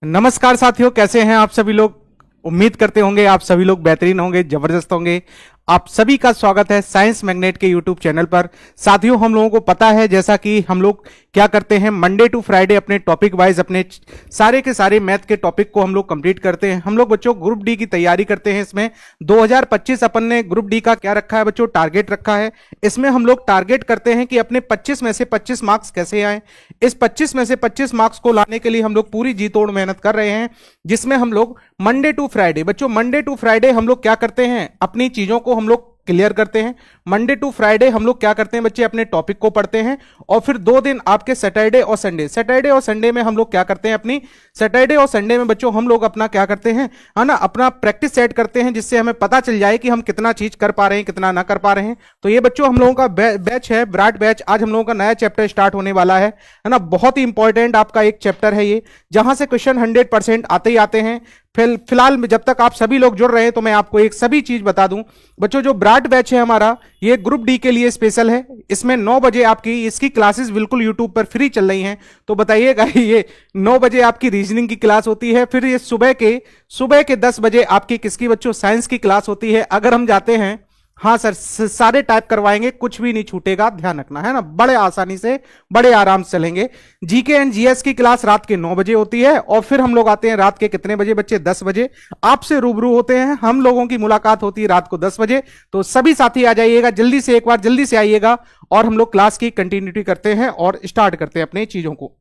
नमस्कार साथियों, कैसे हैं आप सभी लोग। उम्मीद करते होंगे आप सभी लोग बेहतरीन होंगे, जबरदस्त होंगे। आप सभी का स्वागत है साइंस मैग्नेट के यूट्यूब चैनल पर। साथियों, हम लोगों को पता है जैसा कि हम लोग क्या करते हैं, मंडे टू फ्राइडे अपने टॉपिक वाइज अपने सारे के सारे मैथ के टॉपिक को हम लोग कंप्लीट करते हैं। हम लोग बच्चों ग्रुप डी की तैयारी करते हैं। इसमें 2025 अपन ने ग्रुप डी का क्या रखा है बच्चों, टारगेट रखा है। इसमें हम लोग टारगेट करते हैं कि अपने 25 में से 25 मार्क्स कैसे आए। इस 25 में से 25 मार्क्स को लाने के लिए हम लोग पूरी जी तोड़ मेहनत कर रहे हैं, जिसमें हम लोग मंडे टू फ्राइडे बच्चों, मंडे टू फ्राइडे हम लोग क्या करते हैं, अपनी चीजों को हम लोग क्लियर करते हैं। मंडे टू फ्राइडे हम लोग क्या करते हैं बच्चे, अपने टॉपिक को पढ़ते हैं। और फिर 2 दिन आपके सैटरडे और संडे, सैटरडे और संडे में हम लोग क्या करते हैं, अपनी सैटरडे और संडे में बच्चों हम लोग अपना क्या करते हैं, है ना, अपना प्रैक्टिस सेट करते हैं, जिससे हमें पता चल जाए कि हम कितना चीज कर पा रहे हैं, कितना ना कर पा रहे हैं। तो ये बच्चों हम लोगों का बैच है, ब्राट बैच। आज हम लोगों का नया चैप्टर स्टार्ट होने वाला है ना। बहुत ही इंपॉर्टेंट आपका एक चैप्टर है ये, जहां से क्वेश्चन 100% आते ही आते हैं। फिलहाल जब तक आप सभी लोग जुड़ रहे हैं तो मैं आपको एक सभी चीज बता दूं बच्चों, जो ब्राट बैच है हमारा, ये ग्रुप डी के लिए स्पेशल है। इसमें 9 बजे आपकी इसकी क्लासेस बिल्कुल यूट्यूब पर फ्री चल रही हैं। तो बताइएगा, ये 9 बजे आपकी रीजनिंग की क्लास होती है, फिर ये सुबह के 10 बजे आपकी किसकी बच्चों, साइंस की क्लास होती है। अगर हम जाते हैं, हाँ सर, सारे टाइप करवाएंगे, कुछ भी नहीं छूटेगा, ध्यान रखना है ना। बड़े आसानी से, बड़े आराम से चलेंगे। जीके एंड जीएस की क्लास रात के 9 बजे होती है, और फिर हम लोग आते हैं रात के कितने बजे बच्चे, 10 बजे आपसे रूबरू होते हैं। हम लोगों की मुलाकात होती है रात को 10 बजे। तो सभी साथी आ जाइएगा जल्दी से, एक बार जल्दी से आइएगा, और हम लोग क्लास की कंटिन्यूटी करते हैं और स्टार्ट करते हैं अपनी चीजों को।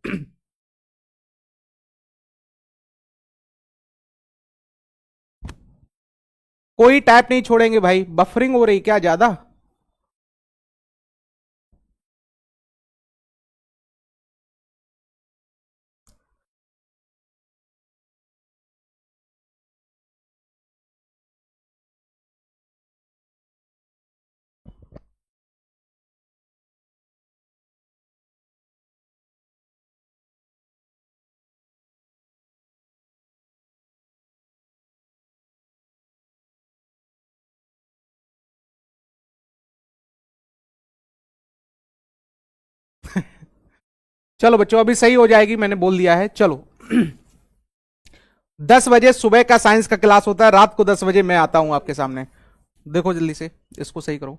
कोई टैप नहीं छोड़ेंगे भाई। बफरिंग हो रही क्या ज्यादा? चलो बच्चों, अभी सही हो जाएगी, मैंने बोल दिया है। चलो 10 बजे सुबह का साइंस का क्लास होता है, रात को 10 बजे मैं आता हूं आपके सामने। देखो जल्दी से इसको सही करो।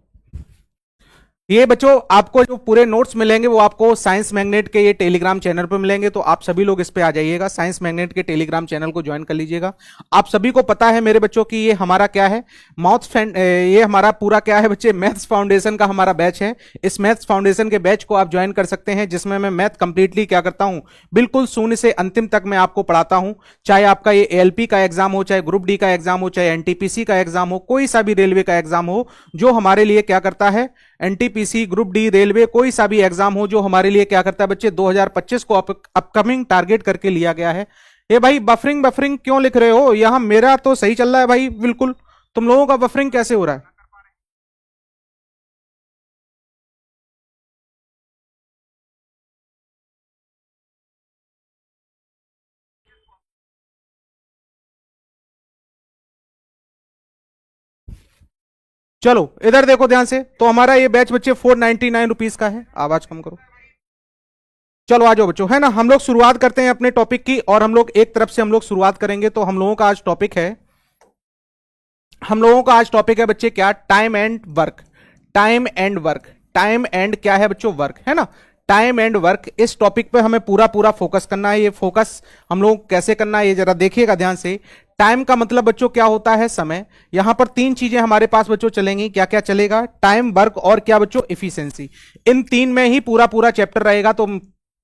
ये बच्चों आपको जो पूरे नोट्स मिलेंगे वो आपको साइंस मैग्नेट के ये टेलीग्राम चैनल पर मिलेंगे। तो आप सभी लोग इस पे आ जाइएगा, साइंस मैग्नेट के टेलीग्राम चैनल को ज्वाइन कर लीजिएगा। आप सभी को पता है मेरे बच्चों की, ये हमारा क्या है, ये हमारा पूरा क्या है बच्चे, मैथ्स फाउंडेशन का हमारा बैच है। इस मैथ्स फाउंडेशन के बैच को आप ज्वाइन कर सकते हैं, जिसमें मैं मैथ कंप्लीटली क्या करता हूं, बिल्कुल शून्य से अंतिम तक मैं आपको पढ़ाता हूं। चाहे आपका ये एएलपी का एग्जाम हो, चाहे ग्रुप डी का एग्जाम हो, चाहे एनटीपीसी का एग्जाम हो, कोई सा भी रेलवे का एग्जाम हो, जो हमारे लिए क्या करता है, एनटीपीसी, ग्रुप डी, रेलवे, कोई सा भी एग्जाम हो जो हमारे लिए क्या करता है बच्चे, 2025 को अपकमिंग टारगेट करके लिया गया है। ये भाई बफरिंग बफरिंग क्यों लिख रहे हो? यहां मेरा तो सही चल रहा है भाई बिल्कुल, तुम लोगों का बफरिंग कैसे हो रहा है? चलो इधर देखो ध्यान से। तो हमारा ये बैच बच्चे 499 रुपीज का है। आवाज कम करो। चलो आ जाओ बच्चों, है ना। हम लोग शुरुआत करते हैं अपने टॉपिक की, और हम लोग एक तरफ से हम लोग शुरुआत करेंगे। तो हम लोगों का आज टॉपिक है, हम लोगों का आज टॉपिक है बच्चे क्या, time and work. Time and work, time and क्या है बच्चों, वर्क, है ना। टाइम एंड वर्क, इस टॉपिक पे हमें पूरा पूरा फोकस करना है। ये फोकस हम लोग कैसे करना है, ये जरा देखिएगा ध्यान से। टाइम का मतलब बच्चों क्या होता है, समय। यहां पर 3 चीजें हमारे पास बच्चों चलेंगी। क्या क्या चलेगा, टाइम, वर्क और क्या बच्चों, इफिशिएंसी। इन 3 में ही पूरा पूरा चैप्टर रहेगा। तो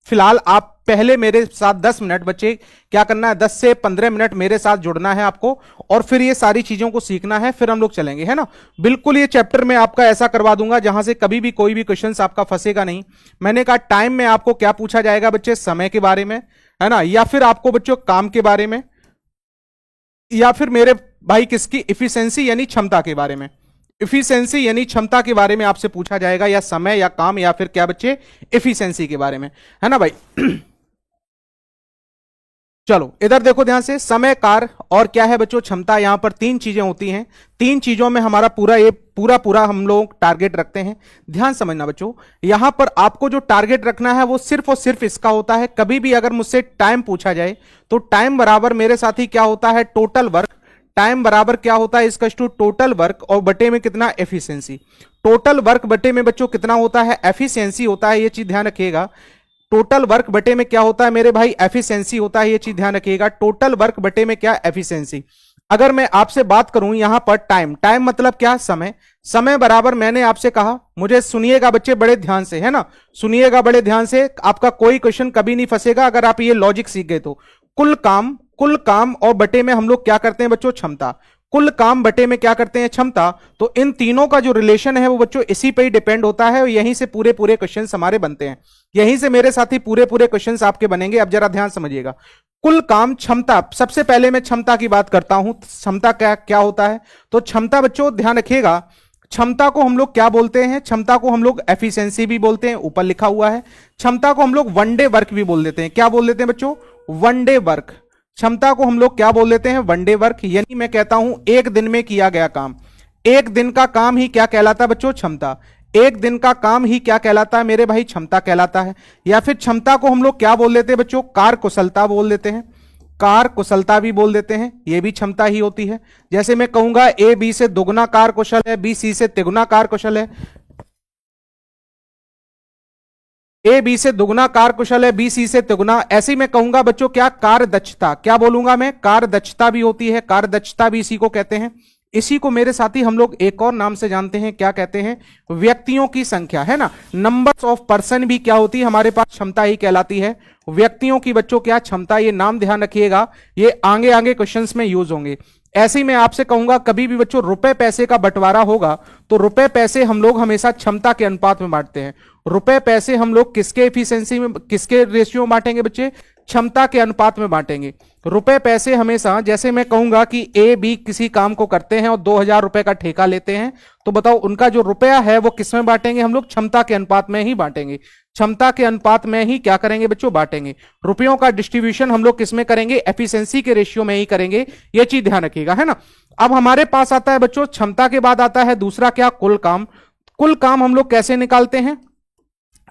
फिलहाल आप पहले मेरे साथ 10 मिनट बच्चे क्या करना है, 10 से 15 मिनट मेरे साथ जुड़ना है आपको, और फिर ये सारी चीजों को सीखना है, फिर हम लोग चलेंगे, है ना। बिल्कुल ये चैप्टर में आपका ऐसा करवा दूंगा जहां से कभी भी कोई भी क्वेश्चन आपका फंसेगा नहीं। मैंने कहा टाइम में आपको क्या पूछा जाएगा बच्चे, समय के बारे में, है ना, या फिर आपको बच्चों काम के बारे में, या फिर मेरे भाई किसकी, इफिशिएंसी यानी क्षमता के बारे में। इफिशिएंसी यानी क्षमता के बारे में आपसे पूछा जाएगा, या समय या काम, या फिर क्या बच्चे, इफिशिएंसी के बारे में, है ना भाई। चलो इधर देखो ध्यान से, समय, कार और क्या है बच्चों, क्षमता। यहां पर तीन चीजें होती हैं, तीन चीजों में हमारा पूरा हम लोग टारगेट रखते हैं। ध्यान समझना बच्चों, यहां पर आपको जो टारगेट रखना है वो सिर्फ और सिर्फ इसका होता है। कभी भी अगर मुझसे टाइम पूछा जाए तो टाइम बराबर मेरे साथी क्या होता है, टोटल वर्क। टाइम बराबर क्या होता है, इसका टोटल वर्क और बटे में कितना, एफिशिएंसी। टोटल वर्क बटे में बच्चों कितना होता है, एफिशिएंसी होता है, ये चीज ध्यान रखिएगा। टोटल वर्क बटे में क्या होता है मेरे भाई, एफिशिएंसी होता है, ये चीज ध्यान रखिएगा। टोटल वर्क बटे में क्या, एफिशिएंसी। अगर मैं आपसे बात करूं यहां पर टाइम, टाइम मतलब क्या, समय। समय बराबर मैंने आपसे कहा, मुझे सुनिएगा बच्चे बड़े ध्यान से, है ना, सुनिएगा बड़े ध्यान से, आपका कोई क्वेश्चन कभी नहीं फंसेगा अगर आप ये लॉजिक सीख गए तो। कुल काम और बटे में हम लोग क्या करते हैं बच्चों, क्षमता। कुल काम बटे में क्या करते हैं, क्षमता। तो इन तीनों का जो रिलेशन है वो बच्चों इसी पे ही डिपेंड होता है, और यहीं से पूरे क्वेश्चंस हमारे बनते हैं। यहीं से मेरे साथी पूरे क्वेश्चंस आपके बनेंगे। अब जरा ध्यान समझिएगा, कुल काम, क्षमता। सबसे पहले मैं क्षमता की बात करता हूं, क्षमता क्या क्या होता है। तो क्षमता बच्चों ध्यान रखिएगा, क्षमता को हम लोग क्या बोलते हैं, क्षमता को हम लोग एफिशिएंसी भी बोलते हैं, ऊपर लिखा हुआ है। क्षमता को हम लोग वन डे वर्क भी बोल देते हैं। क्या बोल देते हैं बच्चों, वन डे वर्क। क्षमता को हम लोग क्या बोल देते हैं, वन डे वर्क। यानी मैं कहता हूं एक दिन में किया गया काम। एक दिन का काम ही क्या कहलाता है बच्चों, क्षमता। एक दिन का काम ही क्या कहलाता है मेरे भाई, क्षमता कहलाता है। या फिर क्षमता को हम लोग क्या बोल देते हैं बच्चों, कार्य कुशलता बोल देते हैं, कार्य कुशलता भी बोल देते हैं, ये भी क्षमता ही होती है। जैसे मैं कहूंगा ए बी से दुगना कार्य कुशल है, बी सी से तिगुना कार्य कुशल है, ए बी से दुगना कार्य कुशल है, बी सी से तिगुना। ऐसे ही मैं कहूंगा बच्चों क्या, कार्य दक्षता। क्या बोलूंगा मैं, कार्य दक्षता भी होती है, कार्य दक्षता भी इसी को कहते हैं। इसी को मेरे साथी हम लोग एक और नाम से जानते हैं, क्या कहते हैं, व्यक्तियों की संख्या, है ना। नंबर्स ऑफ पर्सन भी क्या होती है हमारे पास, क्षमता ही कहलाती है। व्यक्तियों की बच्चों क्या, क्षमता। ये नाम ध्यान रखिएगा, ये आगे आगे क्वेश्चंस में यूज होंगे। ऐसे ही मैं आपसे कहूंगा कभी भी बच्चों रुपए पैसे का बंटवारा होगा तो रुपए पैसे हम लोग हमेशा क्षमता के अनुपात में बांटते हैं। रुपए पैसे हम लोग किसके एफिशिएंसी में, किसके रेशियो में बांटेंगे बच्चे, क्षमता के अनुपात में बांटेंगे। रुपए पैसे हमेशा, जैसे मैं कहूंगा कि ए बी किसी काम को करते हैं और 2000 रुपए का ठेका लेते हैं, तो बताओ उनका जो रुपया है वो किसमें बांटेंगे हम लोग, क्षमता के अनुपात में ही बांटेंगे। क्षमता के अनुपात में ही क्या करेंगे बच्चों, बांटेंगे। रुपयों का डिस्ट्रीब्यूशन हम लोग किसमें करेंगे, एफिशिएंसी के रेशियो में ही करेंगे। ये चीज ध्यान रखिएगा, है ना। अब हमारे पास आता है बच्चों, क्षमता के बाद आता है दूसरा क्या, कुल काम। कुल काम हम लोग कैसे निकालते हैं,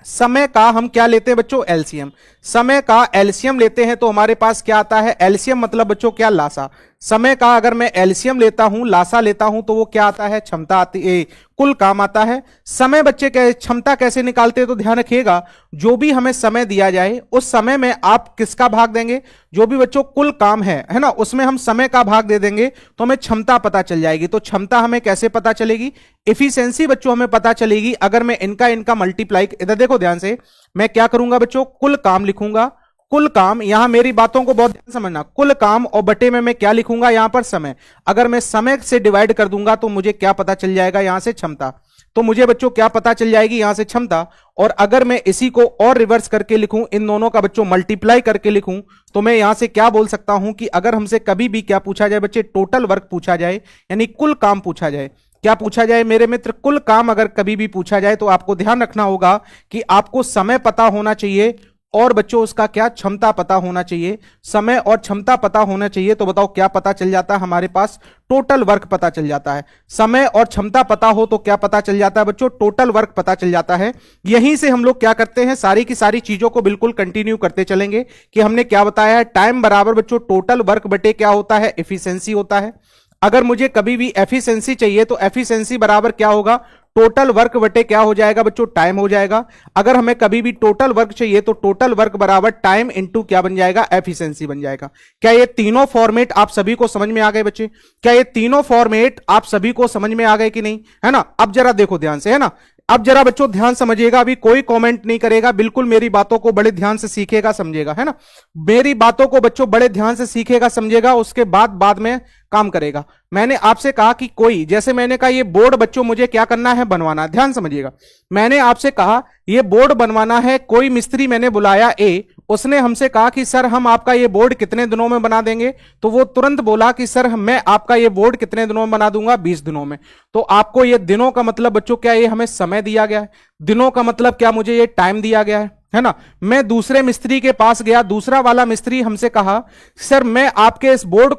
समय का हम क्या लेते हैं बच्चों, एलसीएम। समय का एलसीएम लेते हैं तो हमारे पास क्या आता है, एलसीएम मतलब बच्चों क्या, लासा। समय का अगर मैं एलसीएम लेता हूं, लासा लेता हूं, तो वो क्या आता है, क्षमता आती है, कुल काम आता है। समय बच्चे क्षमता कैसे निकालते हैं तो ध्यान रखिएगा, जो भी हमें समय दिया जाए उस समय में आप किसका भाग देंगे, जो भी बच्चों कुल काम है ना, उसमें हम समय का भाग दे देंगे तो हमें क्षमता पता चल जाएगी। तो क्षमता हमें कैसे पता चलेगी, एफिशिएंसी बच्चों हमें पता चलेगी अगर मैं इनका मल्टीप्लाई, इधर देखो ध्यान से, मैं क्या करूंगा बच्चों, कुल काम लिखूंगा। कुल काम, यहां मेरी बातों को बहुत ध्यान समझना, कुल काम और बटे में मैं क्या लिखूंगा, यहां पर समय। अगर मैं समय से डिवाइड कर दूंगा तो मुझे क्या पता चल जाएगा, यहां से क्षमता। तो मुझे बच्चों क्या पता चल जाएगी, यहां से क्षमता। और अगर मैं इसी को और रिवर्स करके लिखूं, इन दोनों का बच्चों मल्टीप्लाई करके लिखूं, तो मैं यहां से क्या बोल सकता हूं कि अगर हमसे कभी भी क्या पूछा जाए बच्चे, टोटल वर्क पूछा जाए, यानी कुल काम पूछा जाए, क्या पूछा जाए मेरे मित्र, कुल काम अगर कभी भी पूछा जाए तो आपको ध्यान रखना होगा कि आपको समय पता होना चाहिए और बच्चों उसका क्या, क्षमता पता होना चाहिए। समय और क्षमता पता होना चाहिए तो बताओ क्या पता चल जाता है हमारे पास, टोटल वर्क पता चल जाता है। समय और क्षमता पता हो तो क्या पता चल जाता है बच्चों, टोटल वर्क पता चल जाता है। यहीं से हम लोग क्या करते हैं, सारी की सारी चीजों को बिल्कुल कंटिन्यू करते चलेंगे कि हमने क्या बताया है, टाइम बराबर बच्चों टोटल वर्क बटे क्या होता है, एफिशिएंसी होता है। अगर मुझे कभी भी एफिशिएंसी चाहिए तो एफिशिएंसी बराबर क्या होगा, टोटल वर्क बटे क्या हो जाएगा बच्चों, टाइम हो जाएगा। अगर हमें कभी भी टोटल वर्क चाहिए तो टोटल वर्क बराबर टाइम इनटू क्या बन जाएगा, एफिशिएंसी बन जाएगा। क्या ये तीनों फॉर्मेट आप सभी को समझ में आ गए बच्चे, क्या ये तीनों फॉर्मेट आप सभी को समझ में आ गए कि नहीं, है ना। अब जरा देखो ध्यान से, है ना, अब जरा बच्चों ध्यान समझिएगा, अभी कोई कमेंट नहीं करेगा, बिल्कुल मेरी बातों को बड़े ध्यान से सीखेगा समझेगा, है ना। मेरी बातों को बच्चों बड़े ध्यान से सीखेगा समझेगा, उसके बाद में काम करेगा। मैंने आपसे कहा कि कोई, जैसे मैंने कहा ये बोर्ड बच्चों मुझे क्या करना है, बनवाना, ध्यान समझिएगा। मैंने आपसे कहा ये बोर्ड बनवाना है, कोई मिस्त्री मैंने बुलाया ए, उसने हमसे कहा कि सर हम आपका ये बोर्ड कितने दिनों में बना देंगे, तो वो तुरंत बोला कि सर मैं आपका ये बोर्ड कितने दिनों में बना दूंगा, 20 दिनों में। तो आपको ये दिनों का मतलब बच्चों क्या, ये हमें समय दिया गया है, दिनों का मतलब क्या, मुझे ये टाइम दिया गया है। है ना। मैं दूसरे मिस्त्री के पास गया, दूसरा वाला मिस्त्री हमसे कहा सर मैं आपके इस बोर्ड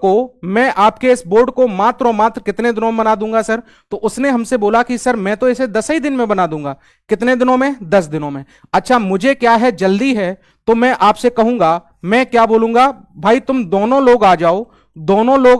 को मात्र और मात्र कितने दिनों में बना दूंगा सर। तो उसने हमसे बोला कि सर मैं तो इसे 10 ही दिन में बना दूंगा। कितने दिनों में? 10 दिनों में। अच्छा मुझे क्या है, जल्दी है, तो मैं आपसे कहूंगा, मैं क्या बोलूंगा, भाई तुम दोनों लोग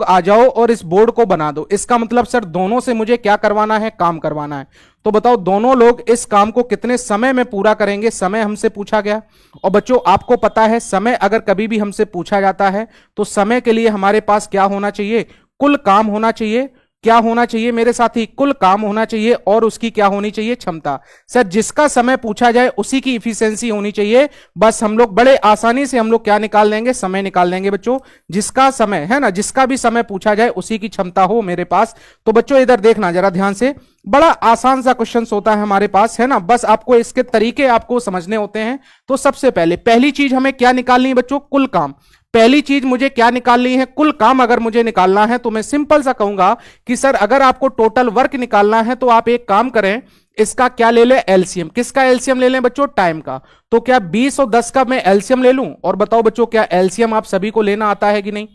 आ जाओ और इस बोर्ड को बना दो। इसका मतलब सर दोनों से मुझे क्या करवाना है, काम करवाना है। तो बताओ दोनों लोग इस काम को कितने समय में पूरा करेंगे, समय हमसे पूछा गया। और बच्चों आपको पता है समय अगर कभी भी हमसे पूछा जाता है तो समय के लिए हमारे पास क्या होना चाहिए, कुल काम होना चाहिए। क्या होना चाहिए मेरे साथी? कुल काम होना चाहिए और उसकी क्या होनी चाहिए, क्षमता। सर जिसका समय पूछा जाए उसी की इफिशिएंसी होनी चाहिए। बस हम लोग बड़े आसानी से हम लोग क्या निकाल लेंगे, समय निकाल लेंगे बच्चों। जिसका समय है ना, जिसका भी समय पूछा जाए उसी की क्षमता हो मेरे पास। तो बच्चों इधर देखना जरा ध्यान से, बड़ा आसान सा क्वेश्चन होता है हमारे पास, है ना। बस आपको इसके तरीके आपको समझने होते हैं। तो सबसे पहले पहली चीज हमें क्या निकालनी है बच्चों, कुल काम। पहली चीज मुझे क्या निकालनी है, कुल काम। अगर मुझे निकालना है तो मैं सिंपल सा कहूंगा कि सर अगर आपको टोटल वर्क निकालना है तो आप एक काम करें, इसका क्या ले ले, एलसीएम। किसका एलसीएम ले लें बच्चों, टाइम का। तो क्या 20 और 10 का मैं एलसीएम ले लूं? और बताओ बच्चों क्या एलसीएम आप सभी को लेना आता है कि नहीं?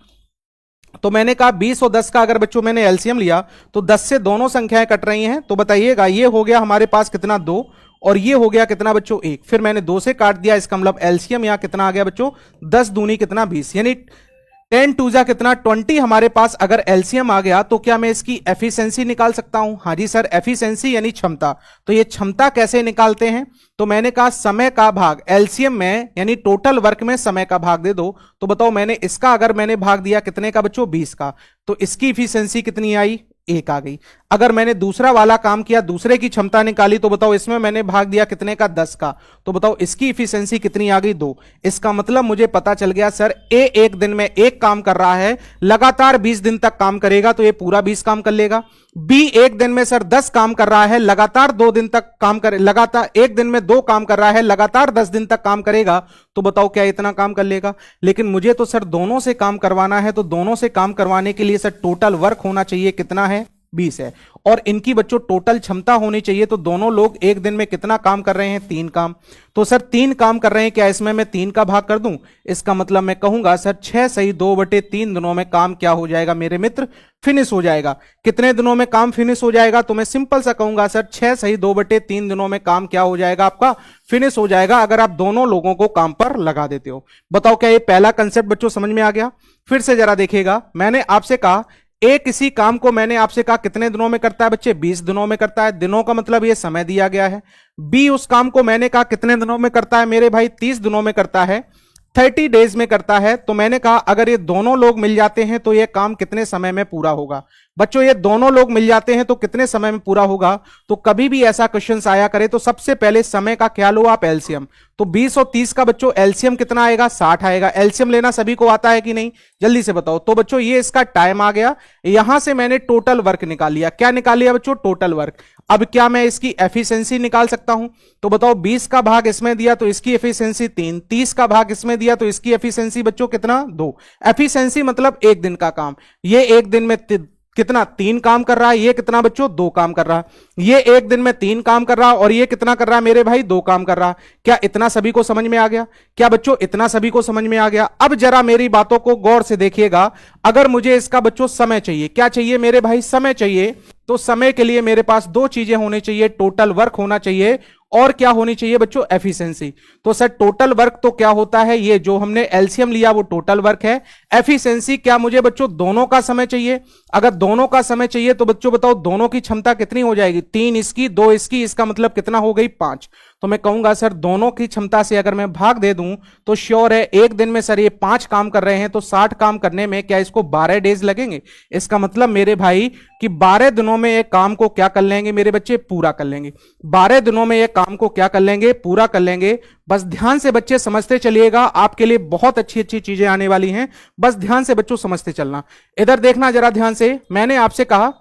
तो मैंने कहा 20 और 10 का अगर बच्चों मैंने एलसीएम लिया तो 10 से दोनों संख्याएं कट रही हैं। तो बताइएगा ये हो गया हमारे पास कितना, 2, और ये हो गया कितना बच्चों, 1। फिर मैंने 2 से काट दिया, इसका मतलब एलसीएम यहां कितना आ गया बच्चों, 10 दूनी कितना, 20, यानी 10 टू जा कितना, 20 हमारे पास अगर एलसीएम आ गया तो क्या मैं इसकी एफिशिएंसी निकाल सकता हूं? हाँ जी सर, एफिशिएंसी यानी क्षमता। तो ये क्षमता कैसे निकालते हैं? तो मैंने कहा समय का भाग एलसीएम में, यानी टोटल वर्क में समय का भाग दे दो। तो बताओ मैंने इसका अगर मैंने भाग दिया कितने का बच्चों, 20 का, तो इसकी एफिशिएंसी कितनी आई, 1 आ गई। अगर मैंने दूसरा वाला काम किया, दूसरे की क्षमता निकाली, तो बताओ इसमें मैंने भाग दिया कितने का, 10 का, तो बताओ इसकी एफिशिएंसी कितनी आ गई, 2। इसका मतलब मुझे पता चल गया सर ए एक दिन में एक काम कर रहा है, लगातार 20 दिन तक काम करेगा तो ये पूरा 20 काम कर लेगा। बी एक दिन में सर 10 काम कर रहा है, लगातार 2 दिन तक काम करे, लगातार एक दिन में 2 काम कर रहा है, लगातार 10 दिन तक काम करेगा, तो बताओ क्या इतना काम कर लेगा। लेकिन मुझे तो सर दोनों से काम करवाना है, तो दोनों से काम करवाने के लिए सर टोटल वर्क होना चाहिए, कितना है, 20 है। और इनकी बच्चों टोटल क्षमता होनी चाहिए। तो दोनों लोग एक दिन में कितना काम कर रहे हैं, 3 काम। तो सर 3 काम कर रहे हैं, क्या इसमें मैं 3 का भाग कर दूं? इसका मतलब मैं कहूंगा सर 6 सही 2/3 दिनों में काम क्या हो जाएगा मेरे मित्र, फिनिश हो जाएगा। कितने दिनों में काम फिनिश हो जाएगा? तो मैं सिंपल सा कहूंगा सर 6 सही 2/3 दिनों में काम क्या हो जाएगा, आपका फिनिश हो जाएगा, अगर आप दोनों लोगों को काम पर लगा देते हो। बताओ क्या ये पहला कंसेप्ट बच्चों समझ में आ गया? फिर से जरा देखिएगा, मैंने आपसे कहा ए किसी काम को मैंने आपसे कहा कितने दिनों में करता है बच्चे, 20 दिनों में करता है। दिनों का मतलब ये समय दिया गया है। बी उस काम को मैंने कहा कितने दिनों में करता है मेरे भाई, 30 दिनों में करता है, 30 डेज में करता है। तो मैंने कहा अगर ये दोनों लोग मिल जाते हैं तो ये काम कितने समय में पूरा होगा। बच्चों ये दोनों लोग मिल जाते हैं तो कितने समय में पूरा होगा। तो कभी भी ऐसा क्वेश्चन आया करे तो सबसे पहले समय का ख्याल हो आप, एलसीएम। तो 20 और 30 का बच्चों एलसीएम कितना आएगा, 60 आएगा। एलसीएम लेना सभी को आता है कि नहीं, जल्दी से बताओ। तो बच्चों ये इसका टाइम आ गया। यहां से मैंने टोटल वर्क निकाल लिया। क्या निकाल लिया बच्चों, टोटल वर्क। अब क्या मैं इसकी एफिशिएंसी निकाल सकता हूं? तो बताओ 20 का भाग इसमें दिया तो इसकी एफिशिएंसी 3, 30 का भाग इसमें दिया तो इसकी एफिशिएंसी बच्चों कितना, 2। एफिशिएंसी मतलब एक दिन का काम। ये एक दिन में कितना, 3 काम कर रहा है, ये कितना बच्चों, 2 काम कर रहा है। ये एक दिन में 3 काम कर रहा है और ये कितना कर रहा है मेरे भाई, 2 काम कर रहा है। क्या इतना सभी को समझ में आ गया? क्या बच्चों इतना सभी को समझ में आ गया? अब जरा मेरी बातों को गौर से देखिएगा। अगर मुझे इसका बच्चों समय चाहिए, क्या चाहिए मेरे भाई, समय चाहिए, तो समय के लिए मेरे पास 2 चीजें होनी चाहिए, टोटल वर्क होना चाहिए और क्या होनी चाहिए बच्चों, एफिशिएंसी। तो सर टोटल वर्क तो क्या होता है, ये जो हमने एलसीएम लिया वो टोटल वर्क है। एफिशिएंसी क्या मुझे बच्चों दोनों का समय चाहिए। अगर दोनों का समय चाहिए तो बच्चों बताओ दोनों की क्षमता कितनी हो जाएगी, 3 इसकी 2 इसकी, इसका मतलब कितना हो गई, 5। तो मैं कहूंगा सर दोनों की क्षमता से अगर मैं भाग दे दूं तो श्योर है एक दिन में सर ये 5 काम कर रहे हैं तो 60 काम करने में क्या इसको 12 डेज लगेंगे। इसका मतलब मेरे भाई कि 12 दिनों में एक काम को क्या कर लेंगे मेरे बच्चे, पूरा कर लेंगे। 12 दिनों में एक काम को क्या कर लेंगे, पूरा कर लेंगे। बस ध्यान से बच्चे समझते चलिएगा, आपके लिए बहुत अच्छी अच्छी चीजें आने वाली हैं, बस ध्यान से बच्चों समझते चलना। इधर देखना जरा ध्यान से, मैंने आपसे कहा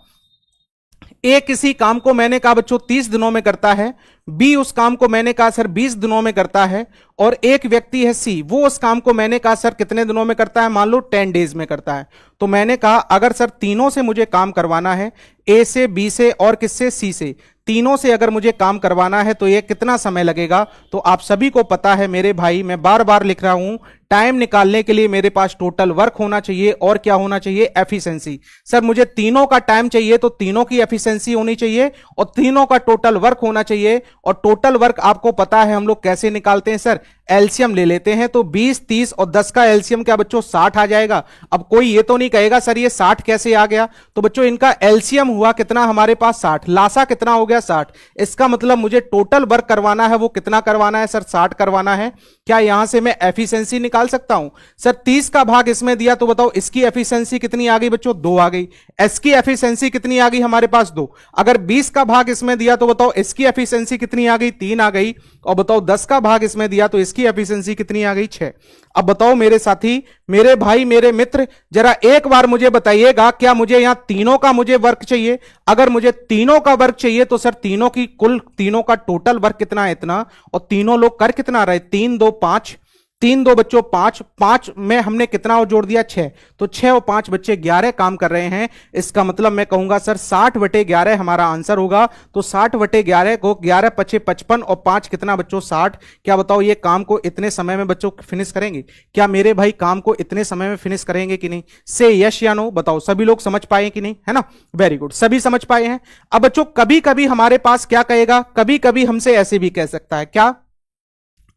ए किसी काम को मैंने कहा बच्चों 30 दिनों में करता है, बी उस काम को मैंने कहा सर 20 दिनों में करता है, और एक व्यक्ति है सी, वो उस काम को मैंने कहा सर कितने दिनों में करता है, मान लो 10 डेज में करता है। तो मैंने कहा अगर सर तीनों से मुझे काम करवाना है, ए से, बी से और किससे, सी से, तीनों से अगर मुझे काम करवाना है तो ये कितना समय लगेगा। तो आप सभी को पता है मेरे भाई, मैं बार बार लिख रहा हूं, टाइम निकालने के लिए मेरे पास टोटल वर्क होना चाहिए और क्या होना चाहिए, एफिशिएंसी। सर मुझे तीनों का टाइम चाहिए तो तीनों की एफिशिएंसी होनी चाहिए और तीनों का टोटल वर्क होना चाहिए। और टोटल वर्क आपको पता है हम लोग कैसे निकालते हैं सर, एलसीएम ले लेते हैं। तो 20, 30 और 10 का एलसीएम क्या बच्चों 60 आ जाएगा। अब कोई ये तो नहीं कहेगा सर ये 60 कैसे आ गया, तो बच्चों इनका एलसीएम हुआ कितना हमारे पास 60, लासा कितना हो गया 60। इसका मतलब मुझे टोटल वर्क करवाना है वो कितना करवाना है सर, 60 करवाना है। क्या यहां से मैं एफिशिएंसी निकाल सकता हूं सर, 30 का भाग इसमें दिया तो बताओ इसकी एफिशिएंसी कितनी आ गई बच्चों, 2 आ गई। एस की एफिशिएंसी कितनी आ गई हमारे पास 2। अगर 20 का भाग इसमें दिया तो बताओ इसकी एफिशिएंसी कितनी आ गई, 3 आ गई। और बताओ 10 का भाग इसमें दिया तो इसकी एफिशिएंसी कितनी आ गई, 6। अब बताओ मेरे साथी, मेरे भाई, मेरे मित्र, जरा एक बार मुझे बताइएगा क्या मुझे यहां तीनों का मुझे वर्क चाहिए। अगर मुझे तीनों का वर्क चाहिए तो सर तीनों की कुल, तीनों का टोटल वर्क कितना है, इतना। और तीनों लोग कर कितना रहे, 3 2 5, 3 2 बच्चों 5, 5 में हमने कितना और जोड़ दिया 6, तो 6 और 5 बच्चे 11 काम कर रहे हैं। इसका मतलब मैं कहूंगा सर 60/11 हमारा आंसर होगा। तो 60/11 को 11 पचे 55 और 5 कितना बच्चों 60। क्या बताओ ये काम को इतने समय में बच्चों फिनिश करेंगे, क्या मेरे भाई काम को इतने समय में फिनिश करेंगे कि नहीं, से यस या नो बताओ। सभी लोग समझ पाए कि नहीं, है ना, वेरी गुड, सभी समझ पाए हैं। अब बच्चों कभी कभी हमारे पास क्या कहेगा, कभी कभी हमसे ऐसे भी कह सकता है, क्या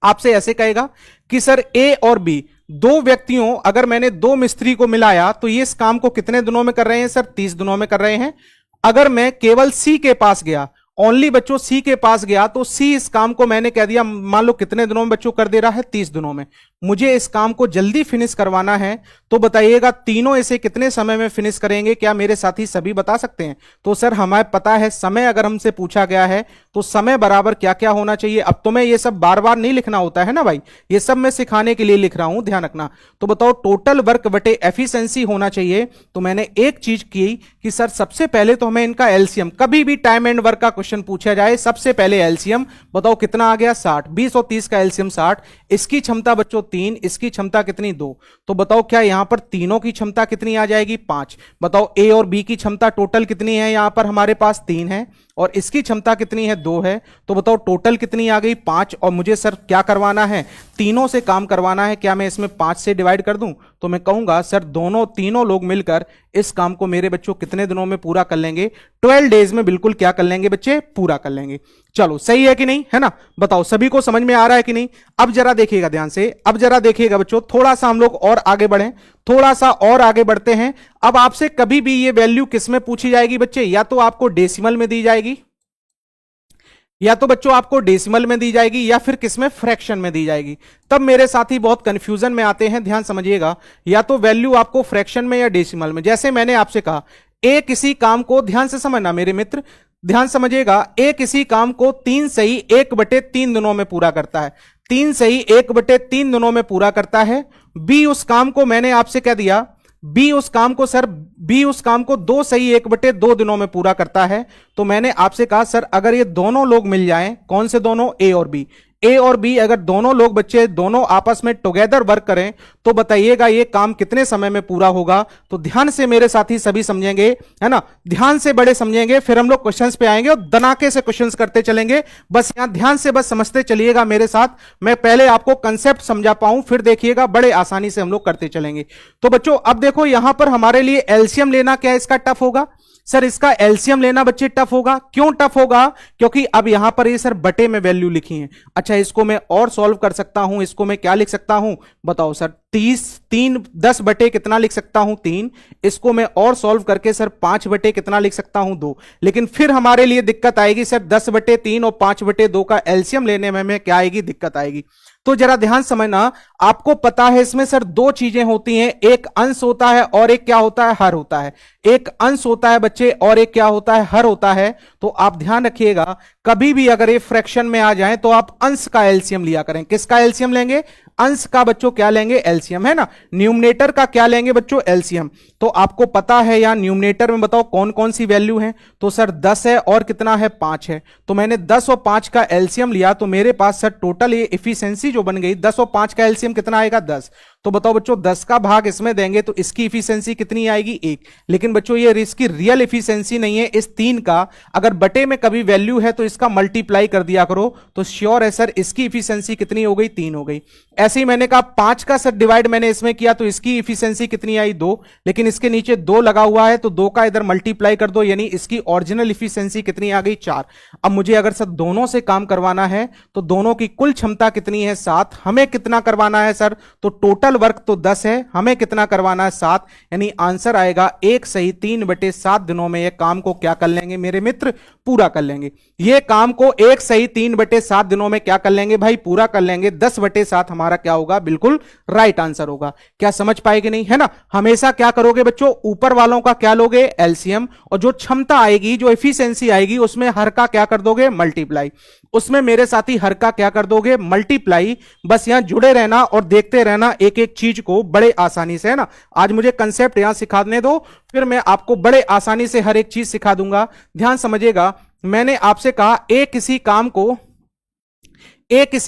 आपसे ऐसे कहेगा कि सर ए और बी दो व्यक्तियों, अगर मैंने 2 मिस्त्री को मिलाया तो ये इस काम को कितने दिनों में कर रहे हैं सर, 30 दिनों में कर रहे हैं। अगर मैं केवल सी के पास गया, ओनली बच्चों सी के पास गया, तो सी इस काम को मैंने कह दिया मान लो कितने दिनों में बच्चों कर दे रहा है, 30 दिनों में। मुझे इस काम को जल्दी फिनिश करवाना है तो बताइएगा तीनों इसे कितने समय में फिनिश करेंगे, क्या मेरे साथी सभी बता सकते हैं। तो सर हमें पता है समय अगर हमसे पूछा गया है तो समय बराबर क्या क्या होना चाहिए। अब तुम्हें ये सब बार बार नहीं लिखना होता है ना भाई, ये सब मैं सिखाने के लिए लिख रहा हूं, ध्यान रखना। तो बताओ टोटल वर्क बटे एफिशिएंसी होना चाहिए। तो मैंने एक चीज की कि सर सबसे पहले तो हमें इनका एलसीएम, कभी भी टाइम एंड वर्क का क्वेश्चन पूछा जाए सबसे पहले एलसीएम बताओ कितना आ गया 60, 20 और 30 का एलसीएम 60। इसकी क्षमता बच्चों 3, इसकी क्षमता कितनी 2। तो बताओ क्या यहां पर तीनों की क्षमता कितनी आ जाएगी 5। बताओ ए और बी की क्षमता टोटल कितनी है, यहां पर हमारे पास 3 है और इसकी क्षमता कितनी है 2 है। तो बताओ टोटल कितनी आ गई 5। और मुझे सर क्या करवाना है, तीनों से काम करवाना है। क्या मैं इसमें 5 से डिवाइड कर दूं तो मैं कहूंगा सर तीनों लोग मिलकर इस काम को मेरे बच्चों कितने दिनों में पूरा कर लेंगे, 12 डेज में बिल्कुल क्या कर लेंगे बच्चे, पूरा कर लेंगे। चलो सही है कि नहीं, है ना, बताओ सभी को समझ में आ रहा है कि नहीं। अब जरा देखिएगा ध्यान से, अब जरा देखिएगा बच्चों, थोड़ा सा हम लोग और आगे बढ़ें, थोड़ा सा और आगे बढ़ते हैं। अब आपसे कभी भी ये वैल्यू किस में पूछी जाएगी बच्चे, या तो आपको डेसिमल में दी जाएगी, या तो बच्चों आपको डेसिमल में दी जाएगी, या फिर किसमें, फ्रैक्शन में दी जाएगी। तब मेरे साथी बहुत कंफ्यूजन में आते हैं, ध्यान समझिएगा। या तो वैल्यू आपको फ्रैक्शन में या डेसिमल में। जैसे मैंने आपसे कहा ए किसी काम को, ध्यान से समझना मेरे मित्र, ध्यान समझिएगा, ए किसी काम को 3 सही 1/3 दिनों में पूरा करता है, 3 सही 1/3 दिनों में पूरा करता है। बी उस काम को मैंने आपसे कह दिया, बी उस काम को सर, बी उस काम को 2 सही 1/2 दिनों में पूरा करता है। तो मैंने आपसे कहा सर अगर ये दोनों लोग मिल जाएं, कौन से दोनों, ए और बी, ए और बी अगर दोनों लोग बच्चे दोनों आपस में टुगेदर वर्क करें तो बताइएगा ये काम कितने समय में पूरा होगा। तो ध्यान से मेरे साथी सभी समझेंगे, है ना, ध्यान से बड़े समझेंगे, फिर हम लोग क्वेश्चंस पे आएंगे और दनाके से क्वेश्चंस करते चलेंगे। बस यहां ध्यान से बस समझते चलिएगा मेरे साथ, मैं पहले आपको कंसेप्ट समझा पाऊं, फिर देखिएगा बड़े आसानी से हम लोग करते चलेंगे। तो बच्चों अब देखो यहां पर हमारे लिए एलसीएम लेना क्या इसका टफ होगा सर, इसका एलसीएम लेना बच्चे टफ होगा। क्यों टफ होगा, क्योंकि अब यहां पर ये सर बटे में वैल्यू लिखी है। अच्छा इसको मैं और सॉल्व कर सकता हूं, इसको मैं क्या लिख सकता हूं बताओ सर, 10 बटे कितना लिख सकता हूं 3। इसको मैं और सॉल्व करके सर 5 बटे कितना लिख सकता हूं 2। लेकिन फिर हमारे लिए दिक्कत आएगी सर 10/3 और 5/2 का एलसीएम लेने में हमें क्या आएगी, दिक्कत आएगी। तो जरा ध्यान समझना, आपको पता है इसमें सर 2 चीजें होती हैं, एक अंश होता है और एक क्या होता है, हर होता है। एक अंश होता है बच्चे और एक क्या होता है, हर होता है। तो आप ध्यान रखिएगा कभी भी अगर ये फ्रैक्शन में आ जाए तो आप अंश का एलसीएम लिया करें। किसका एलसीएम लेंगे, अंश का बच्चों क्या लेंगे, एलसीएम, है ना। न्यूमरेटर का क्या लेंगे बच्चों, एलसीएम। तो आपको पता है यहां न्यूमरेटर में बताओ कौन कौन सी वैल्यू है, तो सर 10 है और कितना है, 5 है। तो मैंने 10 और 5 का एलसीएम लिया, तो मेरे पास सर टोटल ये इफिशियंसी जो बन गई, 10 और 5 का एलसीएम कितना आएगा, 10। तो बताओ बच्चों 10 का भाग इसमें देंगे तो इसकी इफिशियंसी कितनी आएगी, 1। लेकिन बच्चों ये इसकी रियल इफिशियंसी नहीं है, इस 3 का अगर बटे में कभी वैल्यू है तो इसका मल्टीप्लाई कर दिया करो, तो श्योर है सर इसकी इफिशियंसी कितनी हो गई, 3 हो गई। ऐसे ही मैंने कहा 5 का सर डिवाइड मैंने इसमें किया तो इसकी इफिशियंसी कितनी आई, 2। लेकिन इसके नीचे 2 लगा हुआ है तो 2 का इधर मल्टीप्लाई कर दो, यानी इसकी ओरिजिनल इफिशियंसी कितनी आ गई, 4। अब मुझे अगर सर दोनों से काम करवाना है तो दोनों की कुल क्षमता कितनी है, 7। हमें कितना करवाना है सर, तो टोटल वर्क तो 10 है, हमें कितना करवाना है, 7। यानी आंसर आएगा 1 सही 3/7 दिनों में ये काम को क्या कर लेंगे मेरे मित्र, पूरा कर लेंगे। ये काम को 1 सही 3/7 दिनों में क्या कर लेंगे भाई, पूरा कर लेंगे। 10/7 हमारा क्या होगा, बिल्कुल राइट आंसर होगा। क्या समझ पाएगी नहीं, है ना। हमेशा क्या करोगे बच्चों, ऊपर वालों का क्या लोगे, एलसीएम, और जो क्षमता आएगी, जो एफिशिएंसी आएगी, उसमें हर का क्या कर दोगे, मल्टीप्लाई। उसमें मेरे साथी हर का क्या कर दोगे, मल्टीप्लाई। बस यहां जुड़े रहना और देखते रहना एक एक चीज को बड़े आसानी से, है ना। आज मुझे कंसेप्ट यहां सिखाने दो, फिर मैं आपको बड़े आसानी से हर एक चीज सिखा दूंगा। ध्यान समझिएगा, मैंने आपसे कहा एक किसी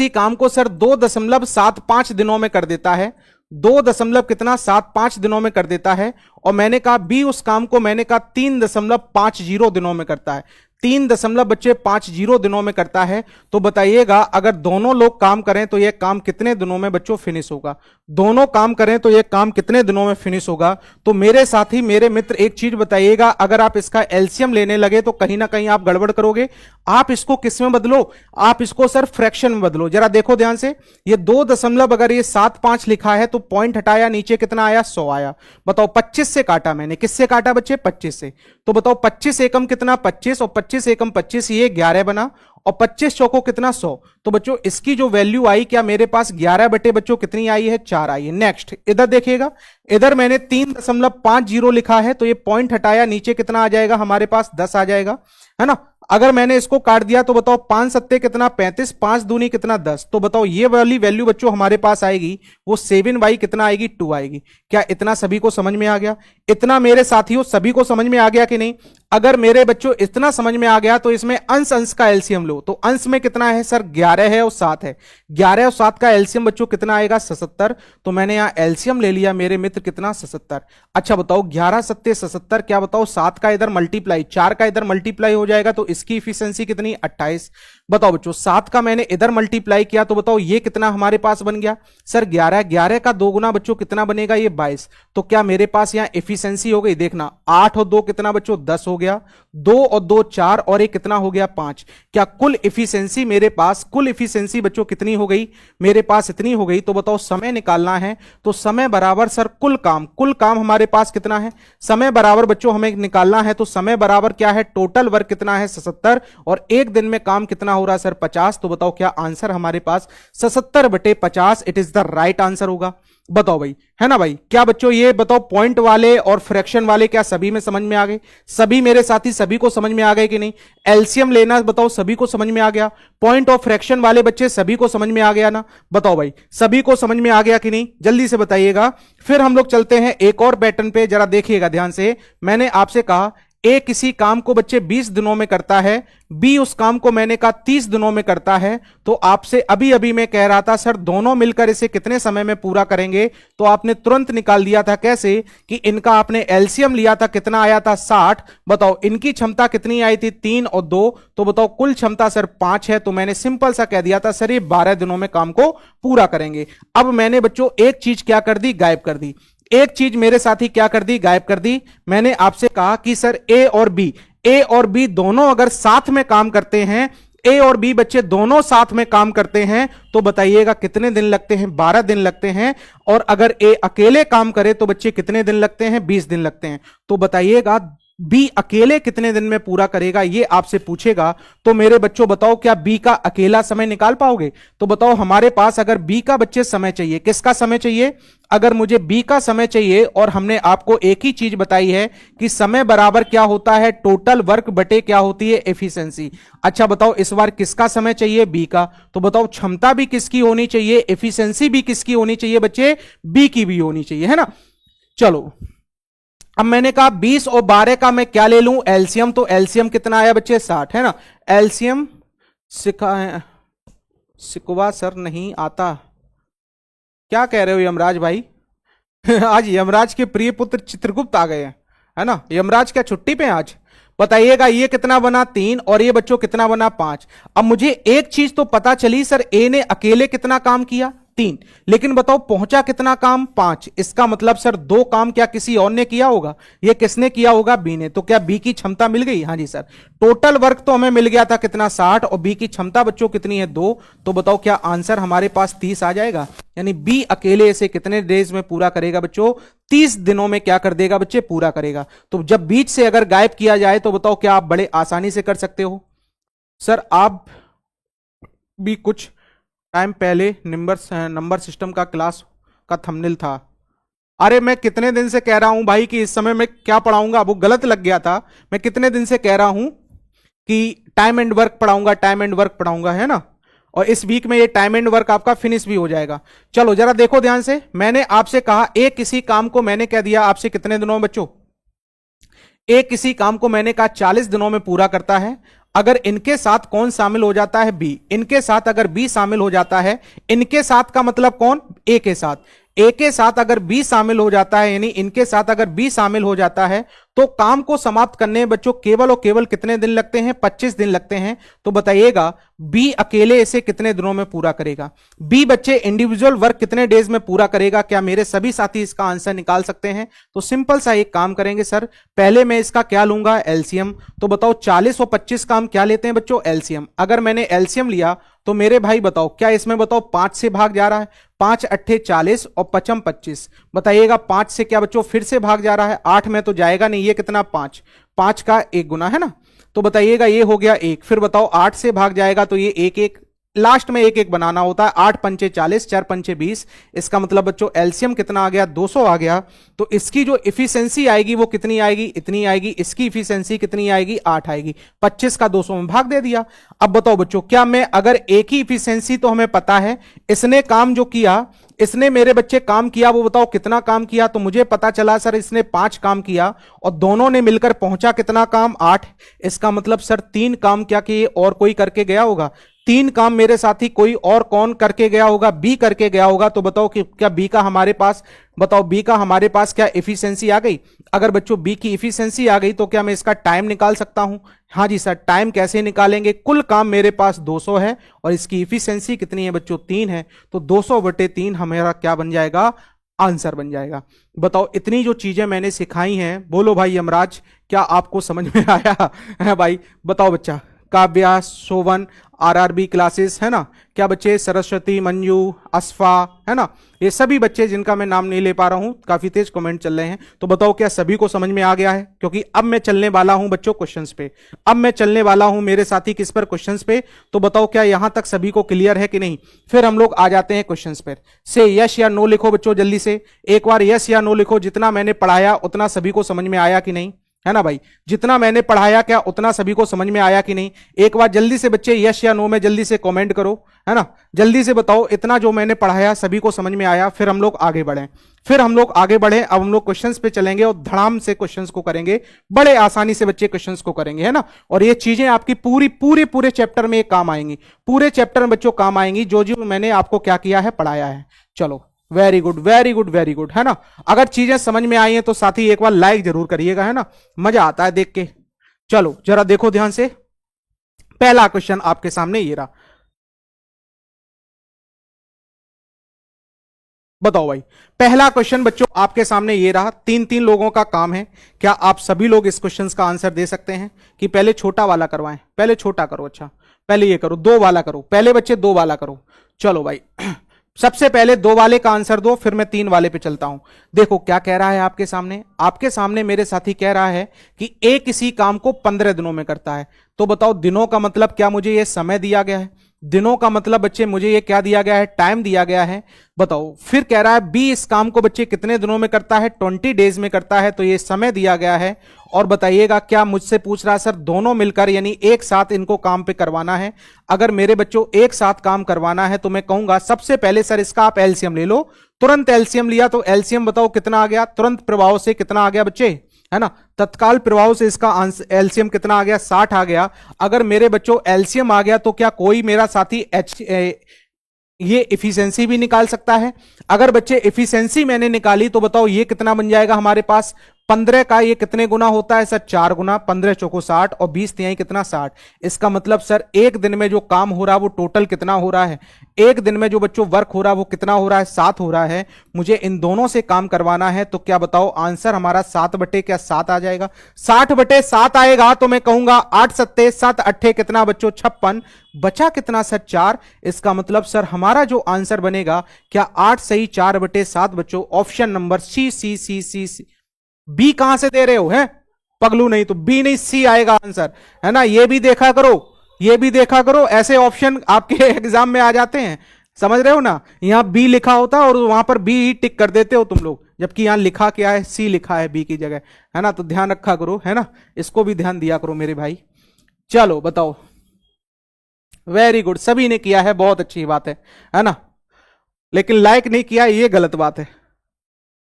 काम को सर 2.75 दिनों में कर देता है, 2.75 दिनों में कर देता है। और मैंने कहा बी उस काम को मैंने कहा 3.50 दिनों में करता है, 3.50 दिनों में करता है। तो बताइएगा अगर दोनों लोग काम करें तो यह काम कितने दिनों में बच्चों फिनिश होगा, दोनों काम करें तो यह काम कितने दिनों में फिनिश होगा। तो मेरे साथी मेरे मित्र एक चीज बताइएगा, अगर आप इसका एलसीएम लेने लगे तो कहीं ना कहीं आप गड़बड़ करोगे। आप इसको किस में बदलो, आप इसको सर फ्रैक्शन में बदलो। जरा देखो ध्यान से, ये 2 दशमलव अगर ये 75 लिखा है तो पॉइंट हटाया, नीचे कितना आया, 100 आया। बताओ 25 से काटा मैंने, किससे काटा बच्चे, 25 से। तो बताओ 25 एकम कितना, 25, और 25 एकम 25, ये 11 बना, और 25 चौको कितना, 100। तो बच्चों इसकी जो वैल्यू आई, क्या मेरे पास 11 बटे बच्चों कितनी आई है, 4 आई है। नेक्स्ट इधर देखिएगा, इधर मैंने 3.50 लिखा है, तो ये पॉइंट हटाया, नीचे कितना आ जाएगा हमारे पास, 10 आ जाएगा, है ना। अगर मैंने इसको काट दिया तो बताओ 5 सत्ते कितना, 35, 5 दूनी कितना, 10। तो बताओ ये वाली वैल्यू बच्चों हमारे पास आएगी, वो 7 कितना आएगी, 2 आएगी। क्या इतना सभी को समझ में आ गया, इतना मेरे साथियों सभी को समझ में आ गया कि नहीं। अगर मेरे बच्चों इतना समझ में आ गया तो इसमें अंश अंश का एलसीएम लो। तो अंश में कितना है सर, 11 है और 7 है, 11 और 7 का एलसीएम बच्चों कितना आएगा, 77। तो मैंने यहां एलसीएम ले लिया मेरे मित्र, कितना, 77। अच्छा बताओ 11 सत्ते 77, क्या बताओ 7 का इधर मल्टीप्लाई, 4 का इधर मल्टीप्लाई हो जाएगा, तो इसकी इफिशियंसी कितनी, 28। बताओ बच्चों 7 का मैंने इधर मल्टीप्लाई किया, तो बताओ ये कितना हमारे पास बन गया सर, 11। 11 का 2 गुना बच्चों कितना बनेगा, ये 22। तो क्या मेरे पास यहां एफिशिएंसी हो गई, देखना 8 और 2 कितना बच्चों, 10 हो गया, 2 और 2 4, और एक कितना हो गया, 5। क्या कुल एफिशिएंसी मेरे पास, कुल एफिशिएंसी बच्चों कितनी हो गई, मेरे पास इतनी हो गई। तो बताओ समय निकालना है, तो समय बराबर सर कुल काम हमारे पास कितना है, समय बराबर बच्चों हमें निकालना है, तो समय बराबर क्या है, टोटल वर्क कितना है, 77, और एक दिन में काम कितना हो रहा है सर, 50। तो बताओ क्या आंसर हमारे पास 77/50 it is the right answer होगा। बताओ भाई, है ना भाई। क्या बच्चों ये बताओ पॉइंट वाले और फ्रैक्शन वाले क्या सभी में समझ में आ गए, सभी मेरे साथी सभी को समझ में आ गए कि नहीं। एलसीएम लेना बताओ सभी को समझ में आ गया, पॉइंट और फ्रैक्शन वाले बच्चे सभी को समझ में आ गया ना। बताओ भाई सभी को समझ में आ गया कि नहीं, जल्दी से बताइएगा। फिर हम लोग चलते हैं एक और पैटर्न पे, जरा देखिएगा ध्यान से। मैंने आपसे कहा ए किसी काम को बच्चे 20 दिनों में करता है, बी उस काम को मैंने कहा 30 दिनों में करता है। तो आपसे अभी अभी मैं कह रहा था सर दोनों मिलकर इसे कितने समय में पूरा करेंगे, तो आपने तुरंत निकाल दिया था। कैसे कि इनका आपने एलसीएम लिया था, कितना आया था 60। बताओ इनकी क्षमता कितनी आई थी, 3 और 2। तो बताओ कुल क्षमता सर 5 है। तो मैंने सिंपल सा कह दिया था सर ये 12 दिनों में काम को पूरा करेंगे। अब मैंने बच्चों एक चीज क्या कर दी, गायब कर दी। एक चीज मेरे साथी क्या कर दी, गायब कर दी। मैंने आपसे कहा कि सर ए और बी दोनों अगर साथ में काम करते हैं, ए और बी बच्चे दोनों साथ में काम करते हैं, तो बताइएगा कितने दिन लगते हैं, 12 दिन लगते हैं। और अगर ए अकेले काम करे तो बच्चे कितने दिन लगते हैं, 20 दिन लगते हैं। तो बताइएगा बी अकेले कितने दिन में पूरा करेगा ये आपसे पूछेगा, तो मेरे बच्चों बताओ क्या बी का अकेला समय निकाल पाओगे? तो बताओ हमारे पास अगर बी का बच्चे समय चाहिए, किसका समय चाहिए? अगर मुझे बी का समय चाहिए और हमने आपको एक ही चीज बताई है कि समय बराबर क्या होता है, टोटल वर्क बटे क्या होती है, एफिशिएंसी। अच्छा बताओ इस बार किसका समय चाहिए? बी का। तो बताओ क्षमता भी किसकी होनी चाहिए, एफिशिएंसी भी किसकी होनी चाहिए बच्चे? बी की भी होनी चाहिए, है ना। चलो अब मैंने कहा 20 और 12 का मैं क्या ले लूं? एलसीएम। तो एलसीएम कितना आया बच्चे? 60, है ना। एलसीएम सिकवा सर नहीं आता, क्या कह रहे हो यमराज भाई? आज यमराज के प्रिय पुत्र चित्रगुप्त आ गए हैं, है ना। यमराज क्या छुट्टी पे हैं आज? बताइएगा ये कितना बना? 3, और ये बच्चों कितना बना? 5। अब मुझे एक चीज तो पता चली सर, ए ने अकेले कितना काम किया? 3। लेकिन बताओ पहुंचा कितना काम? 5। इसका मतलब सर 2 काम क्या किसी और ने किया होगा? ये किसने किया होगा? बी ने। तो क्या बी की क्षमता मिल गई? हाँ जी सर। टोटल वर्क तो हमें मिल गया था कितना? 60, और बी की क्षमता बच्चों कितनी है? 2। तो बताओ क्या आंसर हमारे पास 30 आ जाएगा? यानी बी अकेले इसे कितने डेज में पूरा करेगा बच्चों? 30 दिनों में क्या कर देगा बच्चे? पूरा करेगा। तो जब बीच से अगर गायब किया जाए तो बताओ क्या आप बड़े आसानी से कर सकते हो? सर आप भी कुछ टाइम पहले नंबर सिस्टम का क्लास का थंबनेल था। अरे मैं कितने दिन से कह रहा हूं भाई कि इस समय मैं क्या पढ़ाऊंगा, वो गलत लग गया था। मैं कितने दिन से कह रहा हूं कि टाइम एंड वर्क पढ़ाऊंगा, टाइम एंड वर्क पढ़ाऊंगा, है ना। और इस वीक में ये टाइम एंड वर्क आपका फिनिश भी हो जाएगा। चलो जरा देखो ध्यान से, मैंने आपसे कहा एक किसी काम को मैंने कह दिया आपसे कितने दिनों में बच्चों? एक किसी काम को मैंने कहा 40 दिनों में पूरा करता है। अगर इनके साथ कौन शामिल हो जाता है? बी। इनके साथ अगर बी शामिल हो जाता है, इनके साथ का मतलब कौन? ए के साथ। ए के साथ अगर बी शामिल हो जाता है, यानी इनके साथ अगर बी शामिल हो जाता है, तो काम को समाप्त करने में बच्चों केवल और केवल कितने दिन लगते हैं? 25 दिन लगते हैं। तो बताइएगा बी अकेले इसे कितने दिनों में पूरा करेगा? बी बच्चे इंडिविजुअल वर्क कितने डेज में पूरा करेगा? क्या मेरे सभी साथी इसका आंसर निकाल सकते हैं? तो सिंपल सा एक काम करेंगे सर, पहले मैं इसका क्या लूंगा? एलसीएम। तो बताओ 40 और 25 का हम क्या लेते हैं बच्चों? एलसीएम। अगर मैंने एलसीएम लिया तो मेरे भाई बताओ क्या इसमें बताओ 5 से भाग जा रहा है? 5 अट्ठे 40 और 55 25। बताइएगा 5 से क्या बच्चों फिर से भाग जा रहा है? 8 में तो जाएगा नहीं, ये कितना? 5। 5 का 1 गुना, है ना। तो बताइएगा ये हो गया 1। फिर बताओ 8 से भाग जाएगा तो ये 1 1, लास्ट में 1 1 बनाना होता है। 8 पंचे 40, 4 पंचे 20। इसका मतलब बच्चों एलसीएम कितना आ गया? 200 आ गया। तो इसकी जो इफिशियंसी आएगी वो कितनी आएगी? इतनी आएगी। इसकी इफिशियंसी कितनी आएगी? 8 आएगी। 25 का 200 में भाग दे दिया। अब बताओ बच्चों क्या मैं अगर एक ही इफिशियंसी तो हमें पता है, इसने काम जो किया, इसने मेरे बच्चे काम किया, वो बताओ कितना काम किया? तो मुझे पता चला सर इसने 5 काम किया और दोनों ने मिलकर पहुंचा कितना काम? 8। इसका मतलब सर 3 काम क्या किए और कोई करके गया होगा? 3 काम मेरे साथी कोई और कौन करके गया होगा? बी करके गया होगा। तो बताओ कि क्या बी का हमारे पास, बताओ बी का हमारे पास क्या एफिशिएंसी आ गई? अगर बच्चों बी की एफिशिएंसी आ गई तो क्या मैं इसका टाइम निकाल सकता हूं? हाँ जी सर। टाइम कैसे निकालेंगे? कुल काम मेरे पास 200 है और इसकी एफिशिएंसी कितनी है बच्चों? 3 है। तो 200 बटे 3 हमारा क्या बन जाएगा? आंसर बन जाएगा। बताओ इतनी जो चीजें मैंने सिखाई हैं, बोलो भाई यमराज क्या आपको समझ में आया है भाई? बताओ बच्चा, काव्या, शोभन, आरआरबी क्लासेस, है ना। क्या बच्चे? सरस्वती, मंजू, अस्फा, है ना। ये सभी बच्चे जिनका मैं नाम नहीं ले पा रहा हूं, काफी तेज कमेंट चल रहे हैं। तो बताओ क्या सभी को समझ में आ गया है? क्योंकि अब मैं चलने वाला हूं बच्चों क्वेश्चंस पे। अब मैं चलने वाला हूं मेरे साथी किस पर? क्वेश्चंस पे। तो बताओ क्या यहां तक सभी को क्लियर है कि नहीं? फिर हम लोग आ जाते हैं क्वेश्चंस पर। से यस या नो लिखो बच्चों जल्दी से, एक बार यस या नो लिखो। जितना मैंने पढ़ाया उतना सभी को समझ में आया कि नहीं? है ना भाई, जितना मैंने पढ़ाया क्या उतना सभी को समझ में आया कि नहीं? एक बार जल्दी से बच्चे यस या नो में जल्दी से कमेंट करो, है ना। जल्दी से बताओ इतना जो मैंने पढ़ाया सभी को समझ में आया? फिर हम लोग आगे बढ़े। अब हम लोग क्वेश्चंस पे चलेंगे और धड़ाम से क्वेश्चंस को करेंगे, बड़े आसानी से बच्चे क्वेश्चंस को करेंगे, है ना। और ये चीजें आपकी पूरे चैप्टर में काम आएंगी, पूरे चैप्टर में बच्चों काम आएंगी जो जो मैंने आपको क्या किया है? पढ़ाया है। चलो very good very good very good, है ना। अगर चीजें समझ में आई हैं तो साथी एक बार लाइक जरूर करिएगा, है ना, मजा आता है देख के। चलो जरा देखो ध्यान से, पहला क्वेश्चन आपके सामने ये रहा। बताओ भाई, पहला क्वेश्चन बच्चों आपके सामने ये रहा। 3 लोगों का काम है। क्या आप सभी लोग इस क्वेश्चन का आंसर दे सकते हैं? कि पहले छोटा वाला करवाएं? पहले छोटा करो। अच्छा पहले ये करो, 2 वाला करो। पहले बच्चे 2 वाला करो। चलो भाई सबसे पहले 2 वाले का आंसर दो, फिर मैं 3 वाले पे चलता हूं। देखो क्या कह रहा है आपके सामने मेरे साथी कह रहा है कि ए किसी काम को 15 दिनों में करता है। तो बताओ दिनों का मतलब क्या, मुझे ये समय दिया गया है। दिनों का मतलब बच्चे मुझे ये क्या दिया गया है, टाइम दिया गया है। बताओ फिर कह रहा है बी इस काम को बच्चे कितने दिनों में करता है, 20 डेज में करता है, तो ये समय दिया गया है। और बताइएगा क्या मुझसे पूछ रहा है सर दोनों मिलकर यानी एक साथ इनको काम पे करवाना है। अगर मेरे बच्चों एक साथ काम करवाना है तो मैं कहूंगा सबसे पहले सर इसका आप एलसीएम ले लो। तुरंत एलसीएम लिया तो एलसीएम बताओ कितना आ गया, तुरंत प्रभाव से कितना आ गया बच्चे, है ना, तत्काल प्रभाव से इसका एलसीएम कितना आ गया, 60 आ गया। अगर मेरे बच्चों एलसीएम आ गया तो क्या कोई मेरा साथी ये इफिशियंसी भी निकाल सकता है। अगर बच्चे इफिशियंसी मैंने निकाली तो बताओ ये कितना बन जाएगा हमारे पास, 15 का ये कितने गुना होता है सर, 4 गुना, 15 चौको 60 और 20 तिहाई कितना 60। इसका मतलब सर एक दिन में जो काम हो रहा है वो टोटल कितना हो रहा है, एक दिन में जो बच्चों वर्क हो रहा है वो कितना हो रहा है, 7 हो रहा है। मुझे इन दोनों से काम करवाना है तो क्या बताओ आंसर हमारा 7 बटे क्या 7 आ जाएगा, 60 बटे 7 आएगा। तो मैं कहूंगा 8 सत्ते 7 अट्ठे कितना बच्चों 56, बचा कितना सर 4। इसका मतलब सर हमारा जो आंसर बनेगा क्या 8 सही 4 बटे 7 बच्चों, ऑप्शन नंबर सी सी सी सी सी। बी कहां से दे रहे हो है पगलू, नहीं तो बी नहीं सी आएगा आंसर, है ना। ये भी देखा करो, ये भी देखा करो, ऐसे ऑप्शन आपके एग्जाम में आ जाते हैं, समझ रहे हो ना। यहां बी लिखा होता है और वहां पर बी टिक कर देते हो तुम लोग, जबकि यहां लिखा क्या है, सी लिखा है बी की जगह, है ना। तो ध्यान रखा करो, है ना, इसको भी ध्यान दिया करो मेरे भाई। चलो बताओ, वेरी गुड, सभी ने किया है, बहुत अच्छी बात है ना। लेकिन लाइक नहीं किया ये गलत बात है।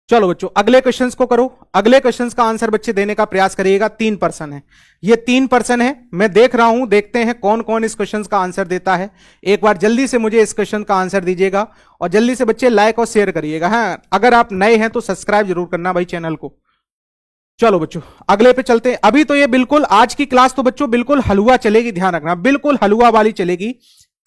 चलो बच्चों अगले क्वेश्चंस को करो। अगले क्वेश्चंस का आंसर बच्चे देने का प्रयास करिएगा। 3% है, ये 3% है, मैं देख रहा हूं, देखते हैं कौन कौन इस क्वेश्चंस का आंसर देता है। एक बार जल्दी से मुझे इस क्वेश्चन का आंसर दीजिएगा और जल्दी से बच्चे लाइक और शेयर करिएगा। हाँ अगर आप नए हैं तो सब्सक्राइब जरूर करना भाई चैनल को। चलो बच्चों अगले पे चलते हैं। अभी तो ये बिल्कुल आज की क्लास तो बच्चों बिल्कुल हलवा चलेगी, ध्यान रखना, बिल्कुल हलवा वाली चलेगी।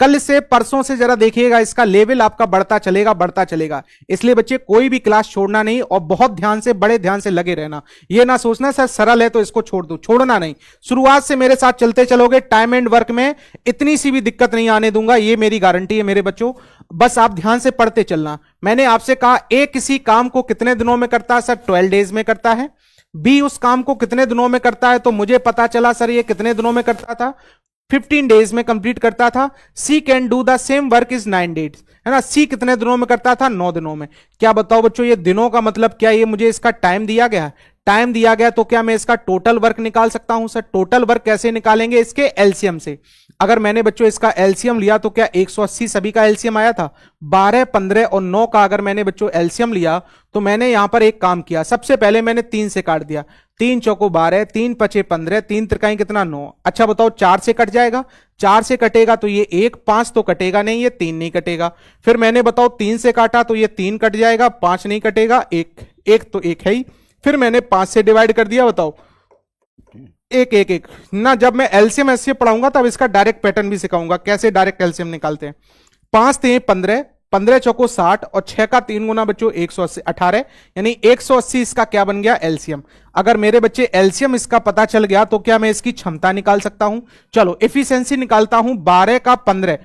कल से परसों से जरा देखिएगा इसका लेवल आपका बढ़ता चलेगा, बढ़ता चलेगा। इसलिए बच्चे कोई भी क्लास छोड़ना नहीं और बहुत ध्यान से, बड़े ध्यान से लगे रहना। ये ना सोचना सर सरल है तो इसको छोड़ दो, छोड़ना नहीं। शुरुआत से मेरे साथ चलते चलोगे, टाइम एंड वर्क में इतनी सी भी दिक्कत नहीं आने दूंगा, ये मेरी गारंटी है मेरे बच्चों। बस आप ध्यान से पढ़ते चलना। मैंने आपसे कहा ए किसी काम को कितने दिनों में करता है सर, 12 डेज में करता है। बी उस काम को कितने दिनों में करता है, तो मुझे पता चला सर ये कितने दिनों में करता था, 15 डेज में कंप्लीट करता था। She can do the same work is 9 days, है ना। सी कितने दिनों में करता था, 9 दिनों में। क्या बताओ बच्चों ये दिनों का मतलब क्या, ये मुझे इसका टाइम दिया गया, टाइम दिया गया तो क्या मैं इसका टोटल वर्क निकाल सकता हूं सर। टोटल वर्क कैसे निकालेंगे, इसके एलसीएम से। अगर मैंने बच्चों इसका एलसीएम लिया तो क्या 180 सभी का एलसीएम आया था, 12, 15 और 9 का अगर मैंने बच्चों एलसीएम लिया तो मैंने यहां पर एक काम किया। सबसे पहले मैंने 3 से काट दिया, 3 चौको 12, 3 पचे 15, 3 त्रिकाई कितना 9। अच्छा बताओ 4 से कट जाएगा, 4 से कटेगा तो ये 1, 5 तो कटेगा नहीं, ये 3 नहीं कटेगा। फिर मैंने बताओ 3 से काटा तो ये 3 कट जाएगा, 5 नहीं कटेगा, 1 तो 1 है ही। फिर मैंने 5 से डिवाइड कर दिया, बताओ 1 1 1 ना। जब मैं एलसीएम एससीएम पढ़ाऊंगा तब इसका डायरेक्ट पैटर्न भी सिखाऊंगा कैसे डायरेक्ट एलसीएम निकालते हैं। 5 थे 15, 15 चौको 60 और 6 का 3 गुना बच्चों 180 18, यानी 180 इसका क्या बन गया एलसीएम। अगर मेरे बच्चे एलसीएम इसका पता चल गया तो क्या मैं इसकी क्षमता निकाल सकता हूं। चलो एफिशिएंसी निकालता हूं। 12 का 15,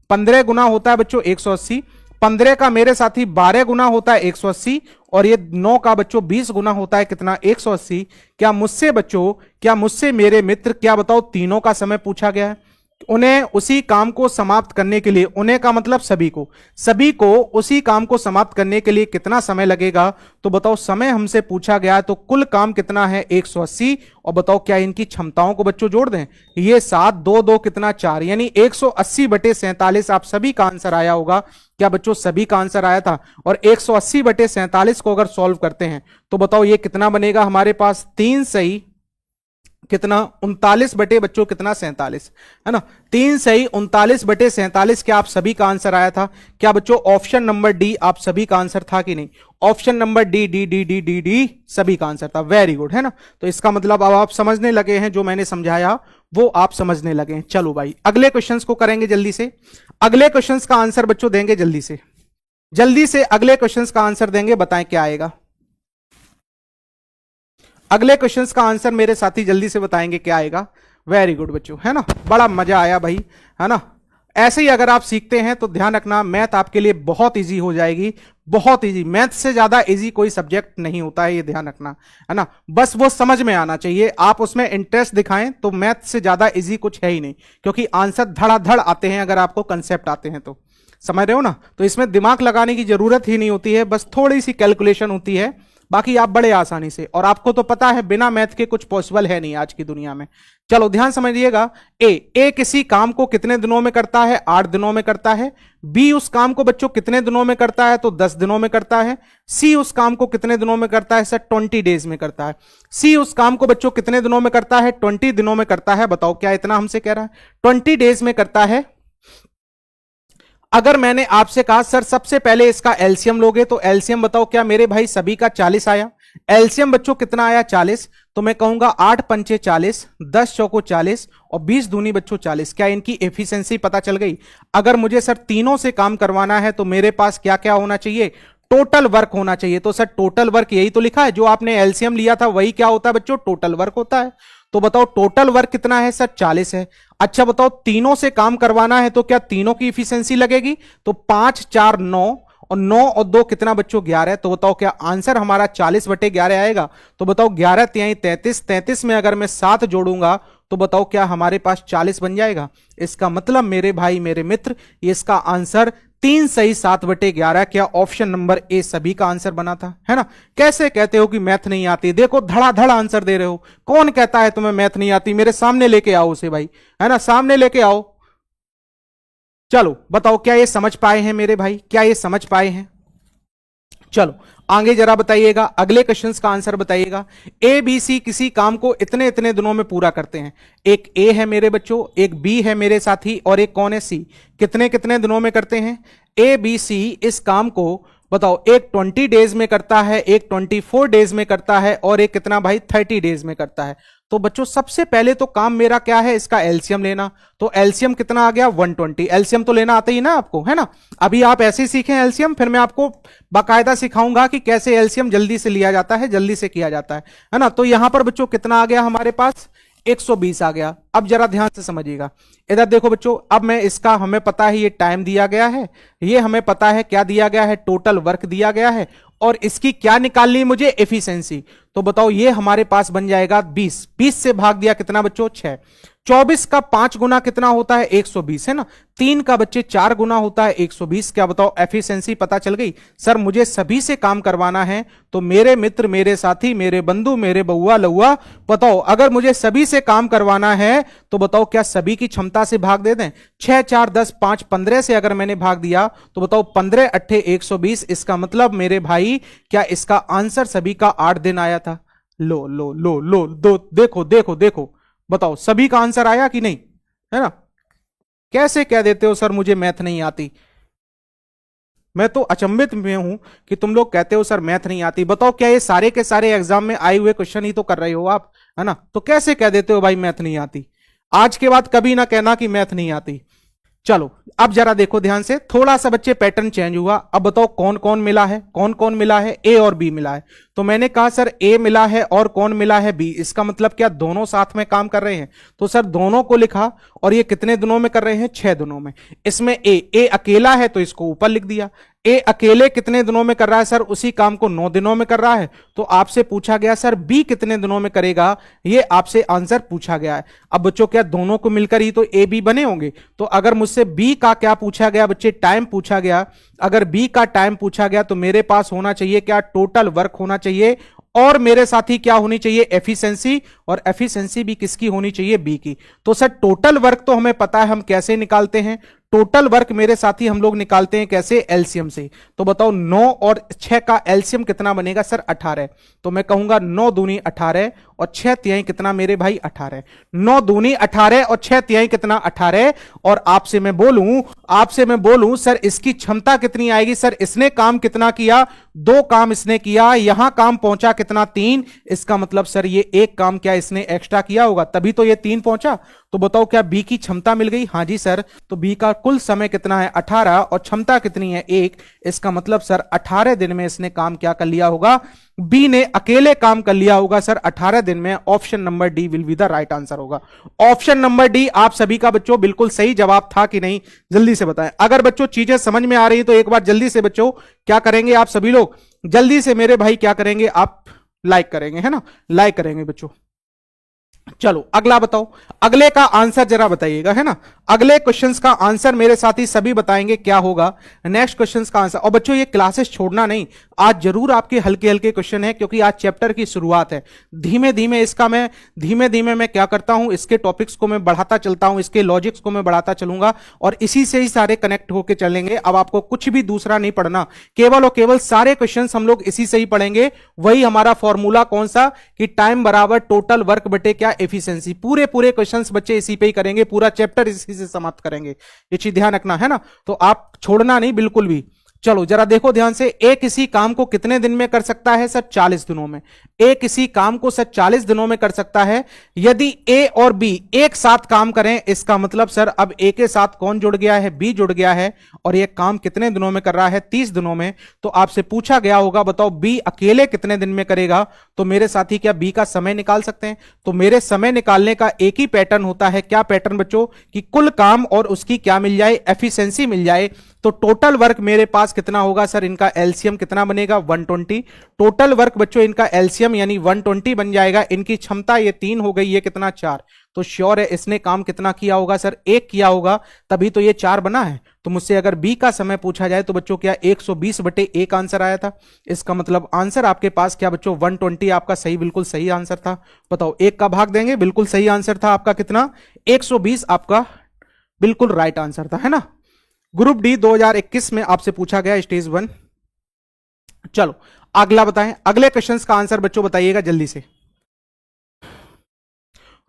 15 गुना होता है बच्चों 180, 15 का मेरे साथी 12 गुना होता है 180 और ये 9 का बच्चों 20 गुना होता है कितना 180। क्या मुझसे बच्चों, क्या मुझसे मेरे मित्र, क्या बताओ तीनों का समय पूछा गया है। उन्हें उसी काम को समाप्त करने के लिए, उन्हें का मतलब सभी को उसी काम को समाप्त करने के लिए कितना समय लगेगा। तो बताओ समय हमसे पूछा गया है तो कुल काम कितना है 180 और बताओ क्या इनकी क्षमताओं को बच्चों जोड़ दें, ये 7 2 2 कितना 4, यानी 180 बटे 47 आप सभी का आंसर आया होगा। क्या बच्चों सभी का आंसर आया था। और 180 बटे 47 को अगर सॉल्व करते हैं तो बताओ ये कितना बनेगा हमारे पास, 3 सही कितना 39 बटे बच्चों कितना 47, है ना। 3 सही 39 बटे 47 क्या आप सभी का आंसर आया था। क्या बच्चों ऑप्शन नंबर डी आप सभी का आंसर था कि नहीं, option number D D D D D D सभी का आंसर था। वेरी गुड, है ना। तो इसका मतलब अब आप समझने लगे हैं, जो मैंने समझाया वो आप समझने लगे हैं। चलो भाई अगले क्वेश्चंस को करेंगे जल्दी से। अगले क्वेश्चंस का आंसर बच्चों देंगे जल्दी से अगले क्वेश्चंस का आंसर देंगे, बताएं क्या आएगा। अगले क्वेश्चंस का आंसर मेरे साथी जल्दी से बताएंगे क्या आएगा। वेरी गुड बच्चों, है ना, बड़ा मजा आया भाई, है ना। ऐसे ही अगर आप सीखते हैं तो ध्यान रखना मैथ आपके लिए बहुत इजी हो जाएगी, बहुत इजी। मैथ से ज्यादा इजी कोई सब्जेक्ट नहीं होता है, ये ध्यान रखना, है ना। बस वो समझ में आना चाहिए, आप उसमें इंटरेस्ट दिखाएं तो मैथ से ज्यादा इजी कुछ है ही नहीं, क्योंकि आंसर धड़ाधड़ आते हैं अगर आपको कंसेप्ट आते हैं तो। समझ रहे हो ना। तो इसमें दिमाग लगाने की जरूरत ही नहीं होती है, बस थोड़ी सी कैलकुलेशन होती है, बाकी आप बड़े आसानी से। और आपको तो पता है बिना मैथ के कुछ पॉसिबल है नहीं आज की दुनिया में। चलो ध्यान समझिएगा। ए किसी काम को कितने दिनों में करता है? 8 दिनों में करता है। बी उस काम को बच्चों कितने दिनों में करता है? तो 10 दिनों में करता है। सी उस काम को कितने दिनों में करता है? सर 20 डेज में करता है। सी उस काम को बच्चों कितने दिनों में करता है? 20 दिनों में करता है। बताओ क्या इतना हमसे कह रहा है? 20 डेज में करता है। अगर मैंने आपसे कहा सर सबसे पहले इसका एलसीएम लोगे, तो एलसीएम बताओ क्या मेरे भाई सभी का 40 आया? एलसीएम बच्चों कितना आया? 40। तो मैं कहूंगा 8 पंचे 40, 10 चौको 40 और 20 दूनी बच्चों 40। क्या इनकी एफिशिएंसी पता चल गई? अगर मुझे सर तीनों से काम करवाना है तो मेरे पास क्या क्या होना चाहिए? टोटल वर्क होना चाहिए। तो सर टोटल वर्क यही तो लिखा है, जो आपने एलसीएम लिया था वही क्या होता है बच्चों? टोटल वर्क होता है। तो बताओ टोटल वर्क कितना है? सर 40 है। अच्छा बताओ तीनों से काम करवाना है तो क्या तीनों की इफिशियंसी लगेगी? तो 5 4 9 और 9 और 2 कितना बच्चों? 11। तो बताओ क्या आंसर हमारा 40/11 आएगा? तो बताओ 11 तिहाई 33, 33 में अगर मैं 7 जोड़ूंगा तो बताओ क्या हमारे पास 40 बन जाएगा? इसका मतलब मेरे भाई मेरे मित्र, इसका आंसर 3 सही 7/11। क्या ऑप्शन नंबर ए सभी का आंसर बना था? है ना। कैसे कहते हो कि मैथ नहीं आती? देखो धड़ाधड़ आंसर दे रहे हो। कौन कहता है तुम्हें मैथ नहीं आती? मेरे सामने लेके आओ उसे भाई, है ना, सामने लेके आओ। चलो बताओ क्या ये समझ पाए हैं मेरे भाई? क्या ये समझ पाए हैं? चलो आगे जरा बताइएगा, अगले क्वेश्चन का आंसर बताइएगा। ए बी सी किसी काम को इतने इतने दिनों में पूरा करते हैं। एक ए है मेरे बच्चों, एक बी है मेरे साथी, और एक कौन है? सी। कितने कितने दिनों में करते हैं? ए बी सी इस काम को बताओ, एक 20 डेज में करता है, एक 24 डेज में करता है, और एक कितना भाई? 30 डेज में करता है। तो बच्चों सबसे पहले तो काम मेरा क्या है? इसका एलसीएम लेना। तो एलसीएम कितना आ गया? 120। एलसीएम तो लेना आता ही ना आपको, है ना। अभी आप ऐसे ही सीखें एलसीएम, फिर मैं आपको बाकायदा सिखाऊंगा कि कैसे एलसीएम जल्दी से लिया जाता है, जल्दी से किया जाता है ना। तो यहां पर बच्चों कितना आ गया हमारे पास? 120 आ गया। अब जरा ध्यान से समझिएगा, इधर देखो बच्चों, अब मैं इसका, हमें पता है ये टाइम दिया गया है, ये हमें पता है क्या दिया गया है? टोटल वर्क दिया गया है, और इसकी क्या निकालनी है मुझे? एफिशिएंसी। तो बताओ ये हमारे पास बन जाएगा 20। 20 से भाग दिया कितना बच्चों? 6। 24 का 5 गुना कितना होता है? 120, है ना। 3 का बच्चे 4 गुना होता है 120। क्या बताओ एफिशिएंसी पता चल गई? सर मुझे सभी से काम करवाना है, तो मेरे मित्र, मेरे साथी, मेरे बंधु, मेरे बउआ लउआ, बताओ अगर मुझे सभी से काम करवाना है तो बताओ क्या सभी की क्षमता से भाग दे दें? 6 4 10 5 15 से अगर मैंने भाग दिया तो बताओ 15 8 120। इसका मतलब मेरे भाई क्या इसका आंसर सभी का 8 दिन आया था? लो लो लो लो दो, देखो देखो देखो, बताओ सभी का आंसर आया कि नहीं? है ना। कैसे कह देते हो सर मुझे मैथ नहीं आती? मैं तो अचंभित में हूं कि तुम लोग कहते हो सर मैथ नहीं आती। बताओ क्या ये सारे के सारे एग्जाम में आए हुए क्वेश्चन ही तो कर रहे हो आप, है ना। तो कैसे कह देते हो भाई मैथ नहीं आती? आज के बाद कभी ना कहना कि मैथ नहीं आती। चलो अब जरा देखो ध्यान से, थोड़ा सा बच्चे पैटर्न चेंज हुआ। अब बताओ कौन कौन मिला है? कौन कौन मिला है? ए और बी मिला है। तो मैंने कहा सर ए मिला है और कौन मिला है? बी। इसका मतलब क्या दोनों साथ में काम कर रहे हैं? तो सर दोनों को लिखा, और ये कितने दिनों में कर रहे हैं? 6 दिनों में। इसमें ए अकेला है तो इसको ऊपर लिख दिया। ए अकेले कितने दिनों में कर रहा है? सर उसी काम को 9 दिनों में कर रहा है। तो आपसे पूछा गया सर बी कितने दिनों में करेगा, ये आपसे आंसर पूछा गया है। अब बच्चों क्या दोनों को मिलकर ही तो ए बी बने होंगे? तो अगर मुझसे बी का क्या पूछा गया बच्चे? टाइम पूछा गया। अगर बी का टाइम पूछा गया तो मेरे पास होना चाहिए क्या? टोटल वर्क होना चाहिए, और मेरे साथी क्या होनी चाहिए? एफिशिएंसी। और एफिशिएंसी भी किसकी होनी चाहिए? बी की। तो सर टोटल वर्क तो हमें पता है हम कैसे निकालते हैं। टोटल वर्क मेरे साथी हम लोग निकालते हैं कैसे? एलसीएम से। तो बताओ 9 और 6 का एलसीएम कितना बनेगा? सर 18। तो मैं कहूंगा 9 दूनी 18 और 6 तिहाई कितना मेरे भाई? 18। 9 दूनी 18 और 6 तिहाई कितना? 18। और आपसे मैं बोलूं सर इसकी क्षमता कितनी आएगी? सर इसने काम कितना किया? 2 काम इसने किया, यहां काम पहुंचा कितना? 3। इसका मतलब सर ये एक काम क्या इसने एक्स्ट्रा किया होगा, तभी तो ये 3 पहुंचा। तो बताओ क्या बी की क्षमता मिल गई? हां जी सर। तो बी का कुल समय कितना है 18 और क्षमता कितनी है 1। इसका मतलब सर 18 दिन में इसने काम क्या कर लिया होगा, बी ने अकेले काम कर लिया होगा सर 18 दिन में। Option number D will be the right answer होगा। ऑप्शन नंबर डी आप सभी का बच्चों बिल्कुल सही जवाब था कि नहीं, जल्दी से बताएं। अगर बच्चों चीजें समझ में आ रही तो एक बार जल्दी से बच्चों क्या करेंगे आप सभी लोग, जल्दी से मेरे भाई क्या करेंगे, आप लाइक करेंगे, है ना, लाइक करेंगे बच्चों। चलो अगला बताओ, अगले का आंसर जरा बताइएगा, है ना। अगले क्वेश्चंस का आंसर मेरे साथी सभी बताएंगे क्या होगा नेक्स्ट क्वेश्चंस का आंसर। और बच्चों ये क्लासेस छोड़ना नहीं, आज जरूर आपके हल्के हल्के क्वेश्चन है क्योंकि आज चैप्टर की शुरुआत है। धीमे धीमे मैं क्या करता हूं, इसके टॉपिक्स को मैं बढ़ाता चलता हूं, इसके लॉजिक्स को मैं बढ़ाता चलूंगा और इसी से ही सारे कनेक्ट होकर चलेंगे। अब आपको कुछ भी दूसरा नहीं पढ़ना, केवल और केवल सारे क्वेश्चन हम लोग इसी से ही पढ़ेंगे। वही हमारा फॉर्मूला कौन सा कि टाइम बराबर टोटल वर्क बटे क्या एफिशिएंसी। पूरे क्वेश्चंस बच्चे इसी पे ही करेंगे, पूरा चैप्टर इसी से समाप्त करेंगे, ये चीज ध्यान रखना, है ना। तो आप छोड़ना नहीं बिल्कुल भी। चलो जरा देखो ध्यान से, ए किसी काम को कितने दिन में कर सकता है सर 40 दिनों में। ए किसी काम को सर 40 दिनों में कर सकता है। यदि ए और बी एक साथ काम करें, इसका मतलब सर अब ए के साथ कौन जुड़ गया है, बी जुड़ गया है और ये काम कितने दिनों में कर रहा है 30 दिनों में। तो आपसे पूछा गया होगा बताओ बी अकेले कितने दिन में करेगा। तो मेरे साथी क्या बी का समय निकाल सकते हैं। तो मेरे समय निकालने का एक ही पैटर्न होता है, क्या पैटर्न बच्चों, कि कुल काम और उसकी क्या मिल जाए, एफिशिएंसी मिल जाए। तो टोटल वर्क मेरे पास कितना होगा सर, इनका एलसीएम कितना बनेगा 120। टोटल वर्क बच्चों इनका एलसीएम यानी 120 बन जाएगा। इनकी क्षमता ये 3 हो गई, ये कितना 4। तो श्योर है इसने काम कितना किया होगा सर, 1 किया होगा, तभी तो ये 4 बना है। तो मुझसे अगर बी का समय पूछा जाए तो बच्चों क्या 120/1 आंसर आया था। इसका मतलब आंसर आपके पास क्या बच्चों 120 आपका सही, बिल्कुल सही आंसर था। बताओ 1 का भाग देंगे, बिल्कुल सही आंसर था आपका कितना 120 आपका बिल्कुल राइट आंसर था, है ना। ग्रुप डी 2021 में आपसे पूछा गया स्टेज 1। चलो अगला बताएं, अगले क्वेश्चंस का आंसर बच्चों बताइएगा जल्दी से।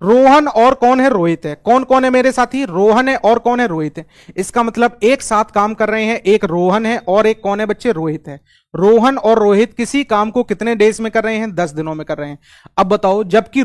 रोहन और कौन है, रोहित है। कौन कौन है मेरे साथी, रोहन है और कौन है, रोहित है। इसका मतलब एक साथ काम कर रहे हैं, एक रोहन है और एक कौन है बच्चे, रोहित है। रोहन और रोहित किसी काम को कितने डेज में कर रहे हैं, 10 दिनों में कर रहे हैं। अब बताओ जबकि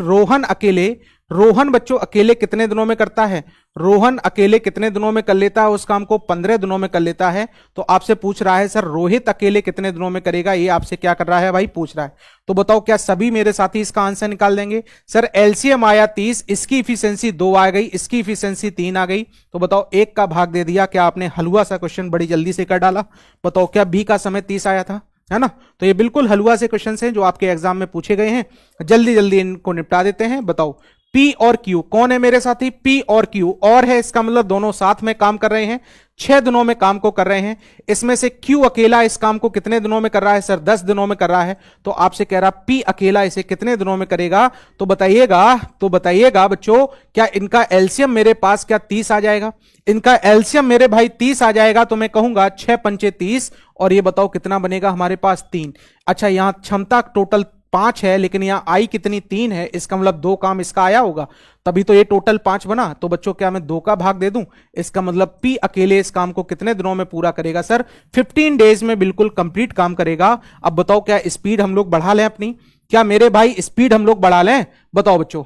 रोहन बच्चों अकेले कितने दिनों में करता है, रोहन अकेले कितने दिनों में कर लेता है उस काम को, 15 दिनों में कर लेता है। तो आपसे पूछ रहा है सर रोहित अकेले कितने दिनों में करेगा, ये आपसे क्या कर रहा है भाई, पूछ रहा है। तो बताओ क्या सभी मेरे साथी इसका आंसर निकाल देंगे। सर एलसीएम आया 30, इसकी इफिशिएंसी 2 आ गई, इसकी इफिशिएंसी 3 आ गई। तो बताओ 1 का भाग दे दिया, क्या आपने हलवा सा क्वेश्चन बड़ी जल्दी से कर डाला। बताओ क्या बी का समय 30 आया था, है ना। तो ये बिल्कुल हलवा से क्वेश्चन हैं जो आपके एग्जाम में पूछे गए हैं। जल्दी जल्दी इनको निपटा देते हैं। बताओ पी और क्यू कौन है मेरे साथी, पी और क्यू और है, इसका मतलब दोनों साथ में काम कर रहे हैं, 6 दिनों में काम को कर रहे हैं। इसमें से क्यू अकेला इस काम को कितने दिनों में कर रहा है सर, 10 दिनों में कर रहा है। तो आपसे कह रहा पी अकेला इसे कितने दिनों में करेगा। तो बताइएगा बच्चों, क्या इनका एलसीएम मेरे पास क्या 30 आ जाएगा। इनका एलसीएम मेरे भाई 30 आ जाएगा तो मैं कहूंगा 6 पंचे 30 और ये बताओ कितना बनेगा हमारे पास 3। अच्छा यहां क्षमता टोटल 5 है लेकिन यहां आई कितनी 3 है, इसका मतलब 2 काम इसका आया होगा, तभी तो ये टोटल 5 बना। तो बच्चों क्या मैं 2 का भाग दे दूं, इसका मतलब पी अकेले इस काम को कितने दिनों में पूरा करेगा सर, 15 डेज में बिल्कुल कंप्लीट काम करेगा। अब बताओ क्या स्पीड हम लोग बढ़ा लें अपनी, क्या मेरे भाई स्पीड हम लोग बढ़ा लें। बताओ बच्चों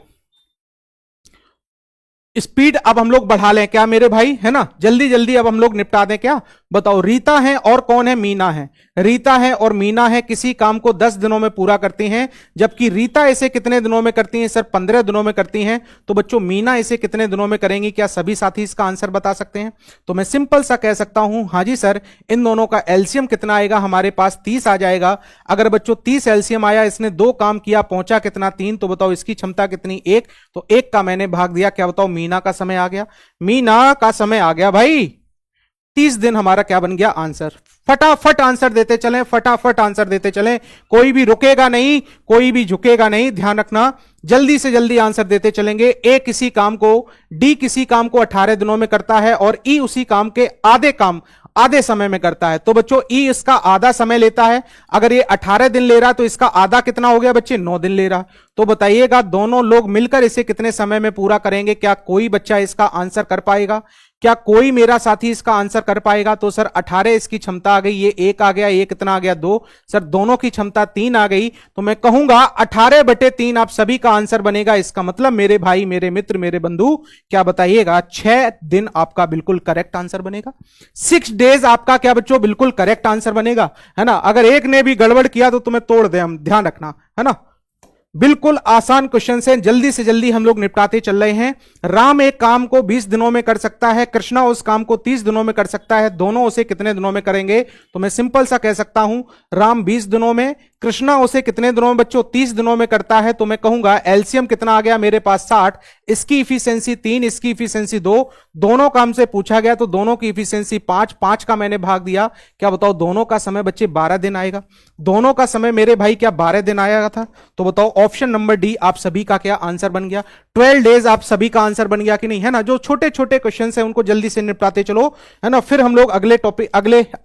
स्पीड अब हम लोग बढ़ा लें क्या मेरे भाई, है ना। जल्दी जल्दी अब हम लोग निपटा दें क्या। बताओ रीता है और कौन है, मीना है। रीता है और मीना है किसी काम को 10 दिनों में पूरा करती हैं, जबकि रीता इसे कितने दिनों में करती हैं सर, 15 दिनों में करती हैं। तो बच्चों मीना इसे कितने दिनों में करेंगी, क्या सभी साथी इसका आंसर बता सकते हैं। तो मैं सिंपल सा कह सकता हूं हाँ जी सर, इन दोनों का एलसीएम कितना आएगा हमारे पास 30 आ जाएगा। अगर बच्चों 30 एलसीएम आया, इसने 2 काम किया, पहुंचा कितना 3, तो बताओ इसकी क्षमता कितनी 1। तो 1 का मैंने भाग दिया, क्या बताओ मीना का समय आ गया, मीना का समय आ गया भाई 30 दिन हमारा क्या बन गया आंसर। फटाफट आंसर देते चलें, फटाफट आंसर देते चलें, कोई भी रुकेगा नहीं, कोई भी झुकेगा नहीं, ध्यान रखना। जल्दी से जल्दी आंसर देते चलेंगे। ए किसी काम को, डी किसी काम को 18 दिनों में करता है और ई उसी काम के आधे समय में करता है। तो बच्चों ई इसका आधा समय लेता है। अगर ये 18 दिन ले रहा तो इसका आधा कितना हो गया बच्चे, 9 दिन ले रहा। तो बताइएगा दोनों लोग मिलकर इसे कितने समय में पूरा करेंगे, क्या कोई बच्चा इसका आंसर कर पाएगा। क्या कोई मेरा साथी इसका आंसर कर पाएगा? तो सर 18 इसकी क्षमता आ गई, ये 1 आ गया, ये कितना आ गया 2, सर दोनों की क्षमता 3 आ गई। तो मैं कहूंगा 18/3 आप सभी का आंसर बनेगा। इसका मतलब मेरे भाई, मेरे मित्र, मेरे बंधु, क्या बताइएगा, 6 दिन आपका बिल्कुल करेक्ट आंसर बनेगा। 6 डेज आपका क्या बच्चों बिल्कुल करेक्ट आंसर बनेगा, है ना। अगर एक ने भी गड़बड़ किया तो तुम्हें तोड़ दे हम, ध्यान रखना, है ना। बिल्कुल आसान क्वेश्चन से जल्दी हम लोग निपटाते चल रहे हैं। राम एक काम को 20 दिनों में कर सकता है, कृष्णा उस काम को 30 दिनों में कर सकता है, दोनों उसे कितने दिनों में करेंगे? तो मैं सिंपल सा कह सकता हूं, राम 20 दिनों में, कृष्णा उसे कितने दिनों में बच्चों? 30 दिनों में करता है। तो मैं कहूंगा एलसीएम कितना आ गया मेरे पास? 60, इसकी इफिशियंसी 3, इसकी इफिशियंसी 2, दोनों काम से पूछा गया तो दोनों की इफिशियंसी 5, 5 का मैंने भाग दिया, क्या बताओ दोनों का समय बच्चे 12 दिन आएगा। दोनों का समय मेरे भाई क्या 12 दिन आएगा था? तो बताओ ऑप्शन नंबर डी आप सभी का क्या आंसर बन गया? 12 डेज आप सभी का आंसर बन गया कि नहीं, है ना। जो छोटे छोटे क्वेश्चन है उनको जल्दी से निपटाते चलो, है ना। फिर हम लोग अगले टॉपिक,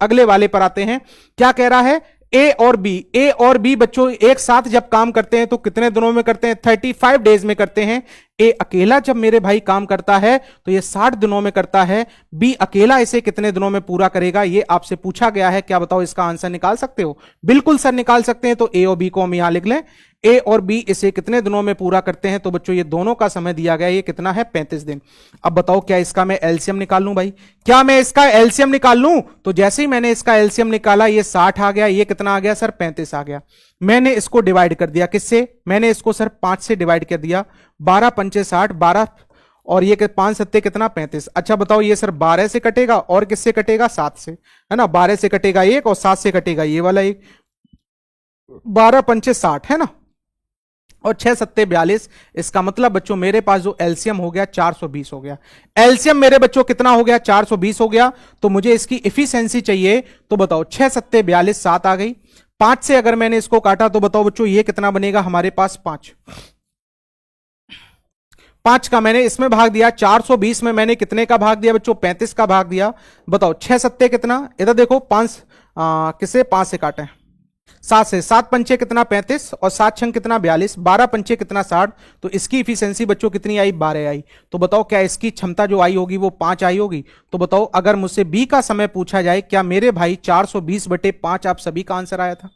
अगले वाले पर आते हैं। क्या कह रहा है? ए और बी बच्चों एक साथ जब काम करते हैं तो कितने दिनों में करते हैं? 35 डेज में करते हैं। ए अकेला जब मेरे भाई काम करता है तो ये 60 दिनों में करता है। बी अकेला इसे कितने दिनों में पूरा करेगा? ये आपसे पूछा गया है। क्या बताओ इसका आंसर निकाल सकते हो? बिल्कुल सर निकाल सकते हैं। तो ए और बी को हम यहां लिख लें। ए और बी इसे कितने दिनों में पूरा करते हैं? तो बच्चों ये दोनों का समय दिया गया, ये कितना है? 35 दिन। अब बताओ क्या इसका मैं एलसीएम निकाल लूं भाई? क्या मैं इसका एलसीएम निकाल लूं? तो जैसे ही मैंने इसका एलसीएम निकाला, ये 60 आ गया, ये कितना आ गया सर? 35 आ गया। मैंने इसको डिवाइड कर दिया, किससे? मैंने इसको सर 5 से डिवाइड कर दिया। 12 पंचे 60, 12 और ये 5 सत्ते कितना? 35। अच्छा बताओ ये सर 12 से कटेगा और किससे कटेगा? 7 से, है ना। 12 से कटेगा एक और 7 से कटेगा ये वाला एक। 12 पंचे 60, है ना, और 6 सत्ते 42। इसका मतलब बच्चों मेरे पास जो एलसीएम हो गया 420 हो गया। एलसीएम मेरे बच्चों कितना हो गया? 420 हो गया। तो मुझे इसकी इफिशियंसी चाहिए, तो बताओ 6 सत्ते 42, 7 आ गई। 5 से अगर मैंने इसको काटा तो बताओ बच्चों ये कितना बनेगा हमारे पास? 5 का मैंने इसमें भाग दिया। 420 में मैंने कितने का भाग दिया बच्चों? 35 का भाग दिया। बताओ 6 सत्ते कितना? इधर देखो 5 किसे 5 से काटे? 7 से। 7 पंचे कितना? 35 और 7 छंग कितना? 42। 12 पंचे कितना? 60। तो इसकी इफिशियंसी बच्चों कितनी आई? 12 आई। तो बताओ क्या इसकी क्षमता जो आई होगी वो 5 आई होगी? तो बताओ अगर मुझसे बी का समय पूछा जाए, क्या मेरे भाई 420/5 आप सभी का आंसर आया था?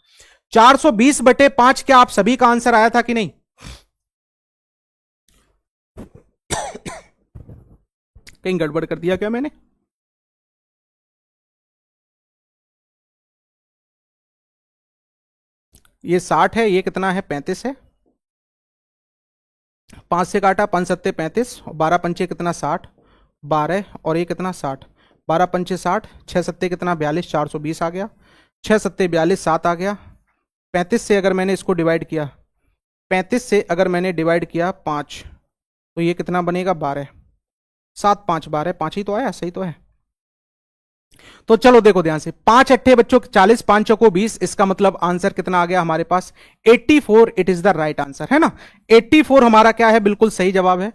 420/5 क्या आप सभी का आंसर आया था कि नहीं? कहीं गड़बड़ कर दिया क्या मैंने? ये 60 है, ये कितना है? 35 है। 5 से काटा, 5 सत्ते 35, 12 पंचे कितना? 60, 12 और ये कितना? 60। 12 पंचे 60, 6 सत्ते कितना? 42, 420 आ गया। 6 सत्ते 42, 7 आ गया। 35 से अगर मैंने इसको डिवाइड किया, 35 से अगर मैंने डिवाइड किया 5, तो ये कितना बनेगा? 12। 7 5 12, 5 ही तो आया, सही तो है। तो चलो देखो ध्यान से, 5 अट्ठे बच्चों 40, 5 चौको 20। इसका मतलब आंसर कितना आ गया हमारे पास? 84। It is the right answer, है ना। 84 हमारा क्या है? बिल्कुल सही जवाब है।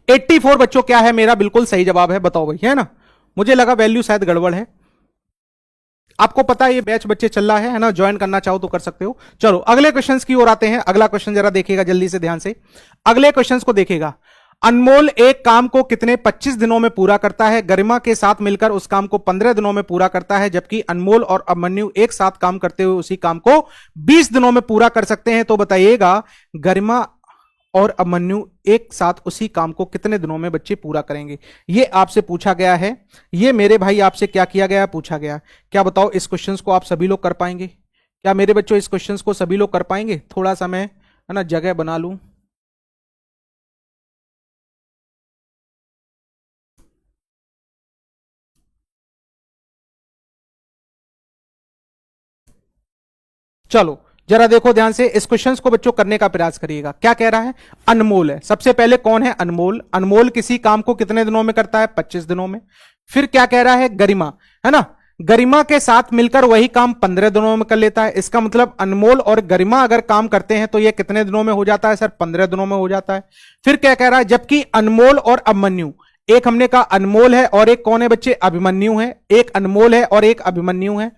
84 बच्चों क्या है? मेरा बिल्कुल सही जवाब है। बताओ भाई, है ना। मुझे लगा वैल्यू शायद गड़बड़ है। आपको पता है ये बैच बच्चे चल रहा है ना। ज्वाइन करना चाहो तो कर सकते हो। चलो अगले क्वेश्चंस की ओर आते हैं। अगला क्वेश्चन जरा देखिएगा जल्दी से ध्यान से। अगले क्वेश्चंस को देखिएगा। अनमोल एक काम को कितने 25 दिनों में पूरा करता है? गरिमा के साथ मिलकर उस काम को 15 दिनों में पूरा करता है, जबकि अनमोल और अभिमन्यु एक साथ काम करते हुए उसी काम को 20 दिनों में पूरा कर सकते हैं। तो बताइएगा गरिमा और अभिमन्यु एक साथ उसी काम को कितने दिनों में बच्चे पूरा करेंगे? ये आपसे पूछा गया है। ये मेरे भाई आपसे क्या किया गया? पूछा गया। क्या बताओ इस क्वेश्चन को आप सभी लोग कर पाएंगे? क्या मेरे बच्चों इस क्वेश्चन को सभी लोग कर पाएंगे? थोड़ा सा मैं, है ना, जगह बना लूं। चलो जरा देखो ध्यान से, इस क्वेश्चन को बच्चों करने का प्रयास करिएगा। क्या कह रहा है? अनमोल है। सबसे पहले कौन है? अनमोल। अनमोल किसी काम को कितने दिनों में करता है? 25 दिनों में। फिर क्या कह रहा है? गरिमा, है ना। गरिमा के साथ मिलकर वही काम 15 दिनों में कर लेता है। इसका मतलब अनमोल और गरिमा अगर काम करते हैं तो यह कितने दिनों में हो जाता है? सर 15 दिनों में हो जाता है। फिर क्या कह रहा है? जबकि अनमोल और अभिमन्यु, एक हमने कहा अनमोल है और एक कौन है बच्चे? अभिमन्यु है। एक अनमोल है और एक अभिमन्यु है।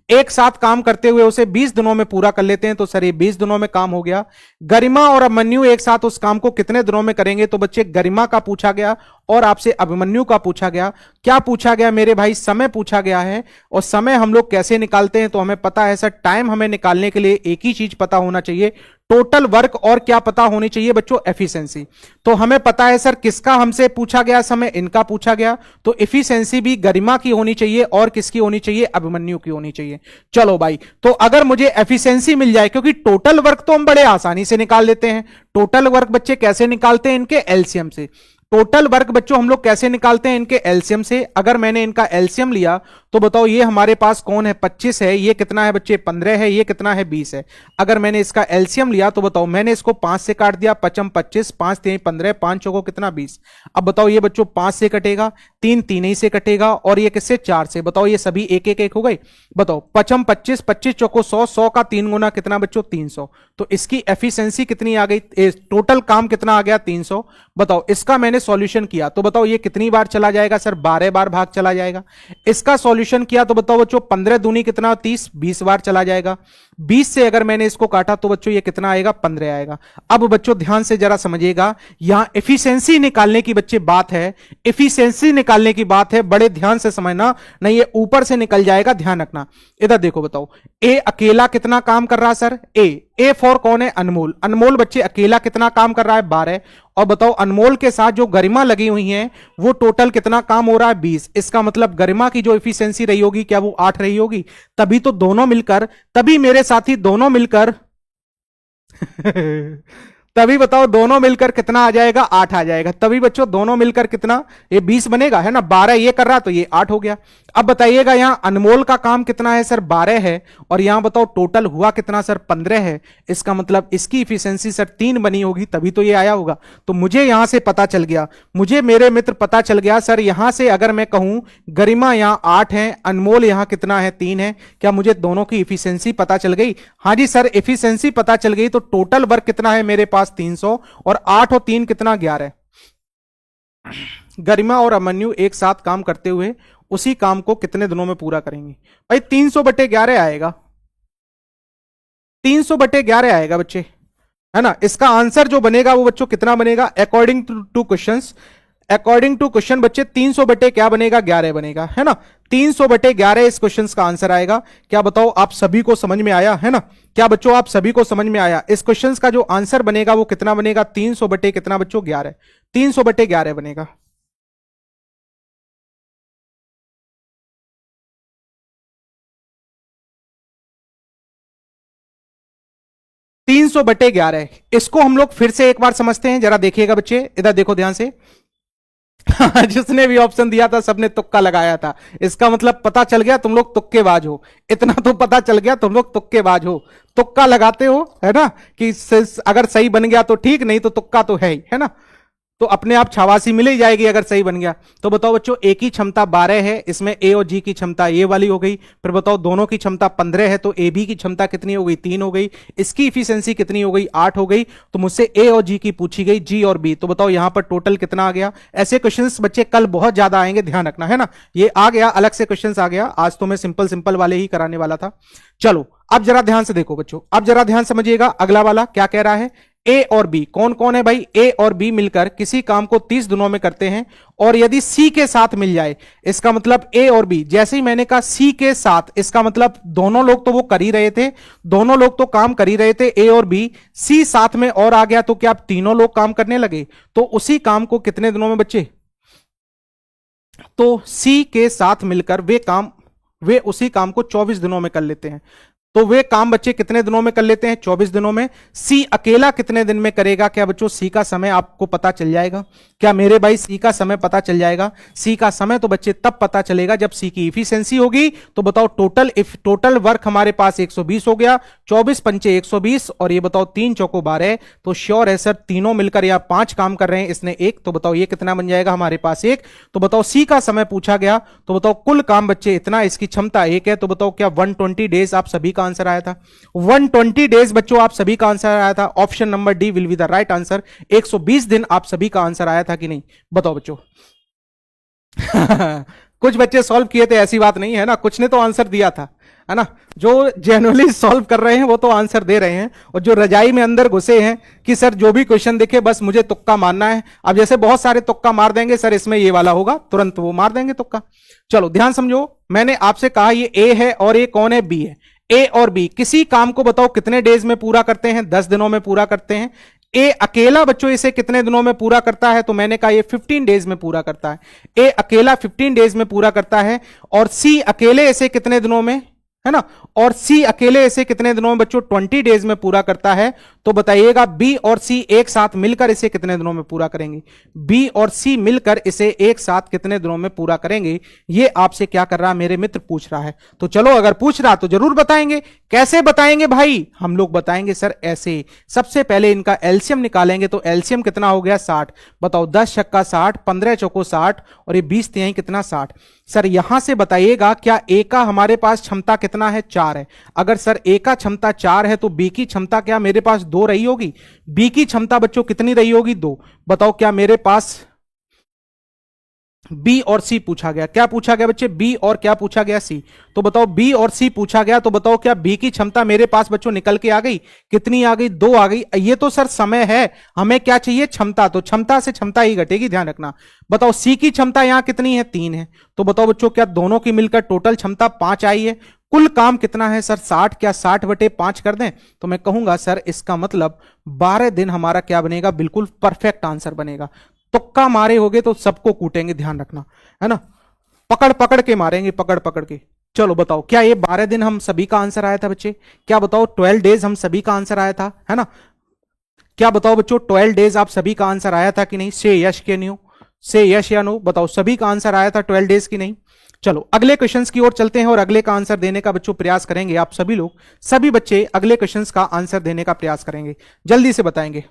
एक साथ काम करते हुए उसे 20 दिनों में पूरा कर लेते हैं, तो सर ये 20 दिनों में काम हो गया। गरिमा और अभिमन्यु एक साथ उस काम को कितने दिनों में करेंगे, तो बच्चे गरिमा का पूछा गया और आपसे अभिमन्यु का पूछा गया। क्या पूछा गया मेरे भाई, समय पूछा गया है। और समय हम लोग कैसे निकालते हैं, तो हमें पता है सर, टाइम हमें निकालने के लिए एक ही चीज पता होना चाहिए, टोटल वर्क, और क्या पता होनी चाहिए बच्चों, एफिशिएंसी। तो हमें पता है सर किसका हमसे पूछा गया समय, इनका पूछा गया, तो एफिशिएंसी भी गरिमा की होनी चाहिए और किसकी होनी चाहिए, अभिमन्यु की होनी चाहिए। चलो भाई, तो अगर मुझे एफिशिएंसी मिल जाए, क्योंकि टोटल वर्क तो हम बड़े आसानी से निकाल लेते हैं। टोटल वर्क बच्चे कैसे निकालते हैं, इनके एलसीएम से। टोटल वर्क बच्चों हम लोग कैसे निकालते हैं, इनके एलसीएम से। अगर मैंने इनका एलसीएम लिया तो बताओ ये हमारे पास कौन है, 25 है, ये कितना है बच्चे 15 है, ये कितना है 20 है। अगर मैंने इसका एलसीएम लिया तो बताओ, मैंने इसको 5 से काट दिया, 5 25, 5 3 15, 5 चौको कितना 20। अब बताओ ये बच्चों 5 से कटेगा, 3 3 ही से कटेगा, और ये किससे 4 से। बताओ ये सभी एक एक एक हो गए। बताओ 5 25, 25 चौको 100, 100 का 3 गुना कितना बच्चों 300। तो इसकी एफिशिएंसी कितनी आ गई, टोटल काम कितना आ गया 300। बताओ इसका मैंने सॉल्यूशन किया तो बताओ ये कितनी बार चला जाएगा सर, 12 बार भाग चला जाएगा। इसका सॉल्यूशन किया तो बताओ बच्चों 15 दूनी कितना 30, 20 बार चला जाएगा। 20 से अगर मैंने इसको काटा तो बच्चों ये कितना आएगा, 15 आएगा। अब बच्चों ध्यान से जरा समझिएगा, यहां एफिशिएंसी निकालने की बच्चे बात है, एफिशिएंसी निकालने की बात है, बड़े ध्यान से समझना, नहीं ये ऊपर से निकल जाएगा, ध्यान रखना। इधर देखो, बताओ ए अकेला कितना काम कर रहा है सर, ए फॉर कौन है, अनमोल। अनमोल बच्चे अकेला कितना काम कर रहा है, 12। और बताओ अनमोल के साथ जो गरिमा लगी हुई है वो टोटल कितना काम हो रहा है, 20। इसका मतलब गरिमा की जो एफिशिएंसी रही होगी, क्या वो 8 रही होगी। तभी तो दोनों मिलकर, तभी मेरे साथी दोनों मिलकर तभी बताओ दोनों मिलकर कितना आ जाएगा, 8 आ जाएगा। तभी बच्चों दोनों मिलकर कितना, ये 20 बनेगा, है ना। 12 ये कर रहा तो ये 8 हो गया। अब बताइएगा यहां अनमोल का काम कितना है सर, 12 है, और यहां बताओ टोटल हुआ कितना सर, 15 है। इसका मतलब इसकी इफिशियंसी सर 3 बनी होगी, तभी तो ये आया होगा। तो मुझे यहां से पता चल गया, मुझे मेरे मित्र पता चल गया सर, यहां से अगर मैं कहूं गरिमा यहां 8 है, अनमोल यहां कितना है, 3 है, क्या मुझे दोनों की इफिशियंसी पता चल गई। हाँ जी सर, इफिशियंसी पता चल गई। तो टोटल वर्क कितना है मेरे पास 300, और 8 और 3 कितना 11। गरिमा और अभिमन्यु एक साथ काम करते हुए उसी काम को कितने दिनों में पूरा करेंगे। भाई 300/11 आएगा, 300/11 आएगा बच्चे, है ना। इसका आंसर जो बनेगा वो बच्चों कितना बनेगा, according to questions, according to question बच्चे 300 बटे क्या बनेगा, 11 बनेगा, है ना। 300/11 इस क्वेश्चन का आंसर आएगा। क्या बताओ आप सभी को समझ में आया, है ना। क्या बच्चों आप सभी को समझ में आया, इस क्वेश्चन का जो आंसर बनेगा वो कितना बनेगा, 300 बटे कितना बच्चों 11, 300/11 बनेगा। तीन सौ बटे 11, इसको हम लोग फिर से एक बार समझते हैं, जरा देखिएगा बच्चे, इधर देखो ध्यान से। जिसने भी ऑप्शन दिया था सबने तुक्का लगाया था, इसका मतलब पता चल गया तुम लोग तुक्केबाज हो। इतना तो पता चल गया तुम लोग तुक्केबाज हो, तुक्का लगाते हो, है ना, कि अगर सही बन गया तो ठीक, नहीं तो तुक्का तो है ही, है ना। तो अपने आप छावासी मिल ही जाएगी अगर सही बन गया। तो बताओ बच्चों ए की क्षमता 12 है, इसमें ए और जी की क्षमता ये वाली हो गई। फिर बताओ दोनों की क्षमता 15 है, तो ए बी की क्षमता कितनी हो गई, 3 हो गई। इसकी इफिशियंसी कितनी हो गई, 8 हो गई। तो मुझसे ए और जी की पूछी गई, जी और बी। तो बताओ यहां पर टोटल कितना आ गया। ऐसे क्वेश्चंस बच्चे कल बहुत ज्यादा आएंगे, ध्यान रखना, है ना। ये आ गया अलग से क्वेश्चंस आ गया, आज तो मैं सिंपल सिंपल वाले ही कराने वाला था। चलो अब जरा ध्यान से देखो बच्चों, अब जरा ध्यान समझिएगा, अगला वाला क्या कह रहा है। ए और बी कौन कौन है भाई, ए और बी मिलकर किसी काम को 30 दिनों में करते हैं, और यदि सी के साथ मिल जाए, इसका मतलब ए और बी, जैसे ही मैंने कहा सी के साथ, इसका मतलब दोनों लोग तो वो कर ही रहे थे, दोनों लोग तो काम कर ही रहे थे ए और बी, सी साथ में और आ गया, तो क्या आप तीनों लोग काम करने लगे। तो उसी काम को कितने दिनों में बच्चे, तो सी के साथ मिलकर वे उसी काम को 24 दिनों में कर लेते हैं। तो वे काम बच्चे कितने दिनों में कर लेते हैं, 24 दिनों में। सी अकेला कितने दिन में करेगा, क्या बच्चों सी का समय आपको पता चल जाएगा। क्या मेरे भाई सी का समय पता चल जाएगा। सी का समय तो बच्चे तब पता चलेगा जब सी की इफिशियंसी होगी। तो बताओ टोटल वर्क हमारे पास 120 हो गया, 24 पंचे 120, और ये बताओ 3 चौको 12। तो श्योर है सर तीनों मिलकर या 5 काम कर रहे हैं, इसने 1, तो बताओ ये कितना बन जाएगा हमारे पास 1। तो बताओ सी का समय पूछा गया, तो बताओ कुल काम बच्चे इतना, इसकी क्षमता 1 है। तो बताओ क्या 120 डेज आप सभी का आंसर आया था, 120 डेज बच्चों आप सभी का आंसर आया था। Option number D will be the right answer. 120 दिन आप सभी का आंसर आया था कि नहीं, बताओ बच्चों। कुछ बच्चे सॉल्व किए थे, ऐसी बात नहीं है ना, कुछ ने तो आंसर दिया था, है ना। जो जेन्युइनली सॉल्व कर रहे हैं वो तो आंसर दे रहे हैं, और जो रजाई में अंदर घुसे हैं कि सर जो भी क्वेश्चन दिखे बस मुझे तुक्का मारना है, अब जैसे बहुत सारे तुक्का मार देंगे, सर इसमें ये वाला होगा, तुरंत वो मार देंगे तुक्का। चलो ध्यान समझो, मैंने आपसे कहा ये ए है और ये कौन है, बी है। ए और बी किसी काम को बताओ कितने डेज में पूरा करते हैं, 10 दिनों में पूरा करते हैं। ए अकेला बच्चों इसे कितने दिनों में पूरा करता है, तो मैंने कहा ये 15 डेज में पूरा करता है। ए अकेला 15 डेज में पूरा करता है, और सी अकेले इसे कितने दिनों में, है ना, और सी अकेले इसे कितने दिनों में बच्चों 20 डेज में पूरा करता है। तो बताइएगा बी और सी एक साथ मिलकर इसे कितने दिनों में पूरा करेंगे, बी और सी मिलकर इसे एक साथ कितने दिनों में पूरा करेंगे, ये आपसे क्या कर रहा है मेरे मित्र, पूछ रहा है। तो चलो अगर पूछ रहा तो जरूर बताएंगे। कैसे बताएंगे भाई, हम लोग बताएंगे सर ऐसे, सबसे पहले इनका एलसीएम निकालेंगे, तो एलसीएम कितना हो गया 60। बताओ 10 छक्का 60, 15 चौको 60, और ये 20 तिहाई कितना 60। सर यहां से बताइएगा क्या ए का हमारे पास क्षमता कितना है, 4 है। अगर सर ए का क्षमता 4 है तो बी की क्षमता क्या मेरे पास 2 रही होगी। बी की क्षमता बच्चों कितनी रही होगी, 2। बताओ क्या मेरे पास बी और सी पूछा गया, क्या पूछा गया बच्चे, बी और क्या पूछा गया, सी। तो बताओ बी और सी पूछा गया, तो बताओ क्या बी की क्षमता मेरे पास बच्चों निकल के आ गई, कितनी आ गई, 2 आ गई। ये तो सर समय है, हमें क्या चाहिए, क्षमता, तो क्षमता से क्षमता ही घटेगी, ध्यान रखना। बताओ सी की क्षमता यहां कितनी है, 3 है। तो बताओ बच्चों क्या दोनों की मिलकर टोटल क्षमता 5 आई है। कुल काम कितना है सर 60, क्या 60/5 कर दें, तो मैं कहूंगा सर इसका मतलब 12 दिन हमारा क्या बनेगा, बिल्कुल परफेक्ट आंसर बनेगा। तुक्का मारे होगे तो सबको कूटेंगे, ध्यान रखना, है ना, पकड़ पकड़ के मारेंगे, पकड़ पकड़ के। चलो बताओ क्या ये 12 दिन हम सभी का आंसर आया था बच्चे, क्या बताओ 12 डेज हम सभी का आंसर आया था, है ना। क्या बताओ बच्चों 12 डेज आप सभी का आंसर आया था कि नहीं, से यश के नो, से यश या नो, बताओ सभी का आंसर आया था 12 डेज की नहीं। चलो अगले क्वेश्चंस की ओर चलते हैं और अगले का आंसर देने का बच्चों प्रयास करेंगे। आप सभी लोग, सभी बच्चे अगले क्वेश्चंस का आंसर देने का प्रयास करेंगे, जल्दी से बताएंगे।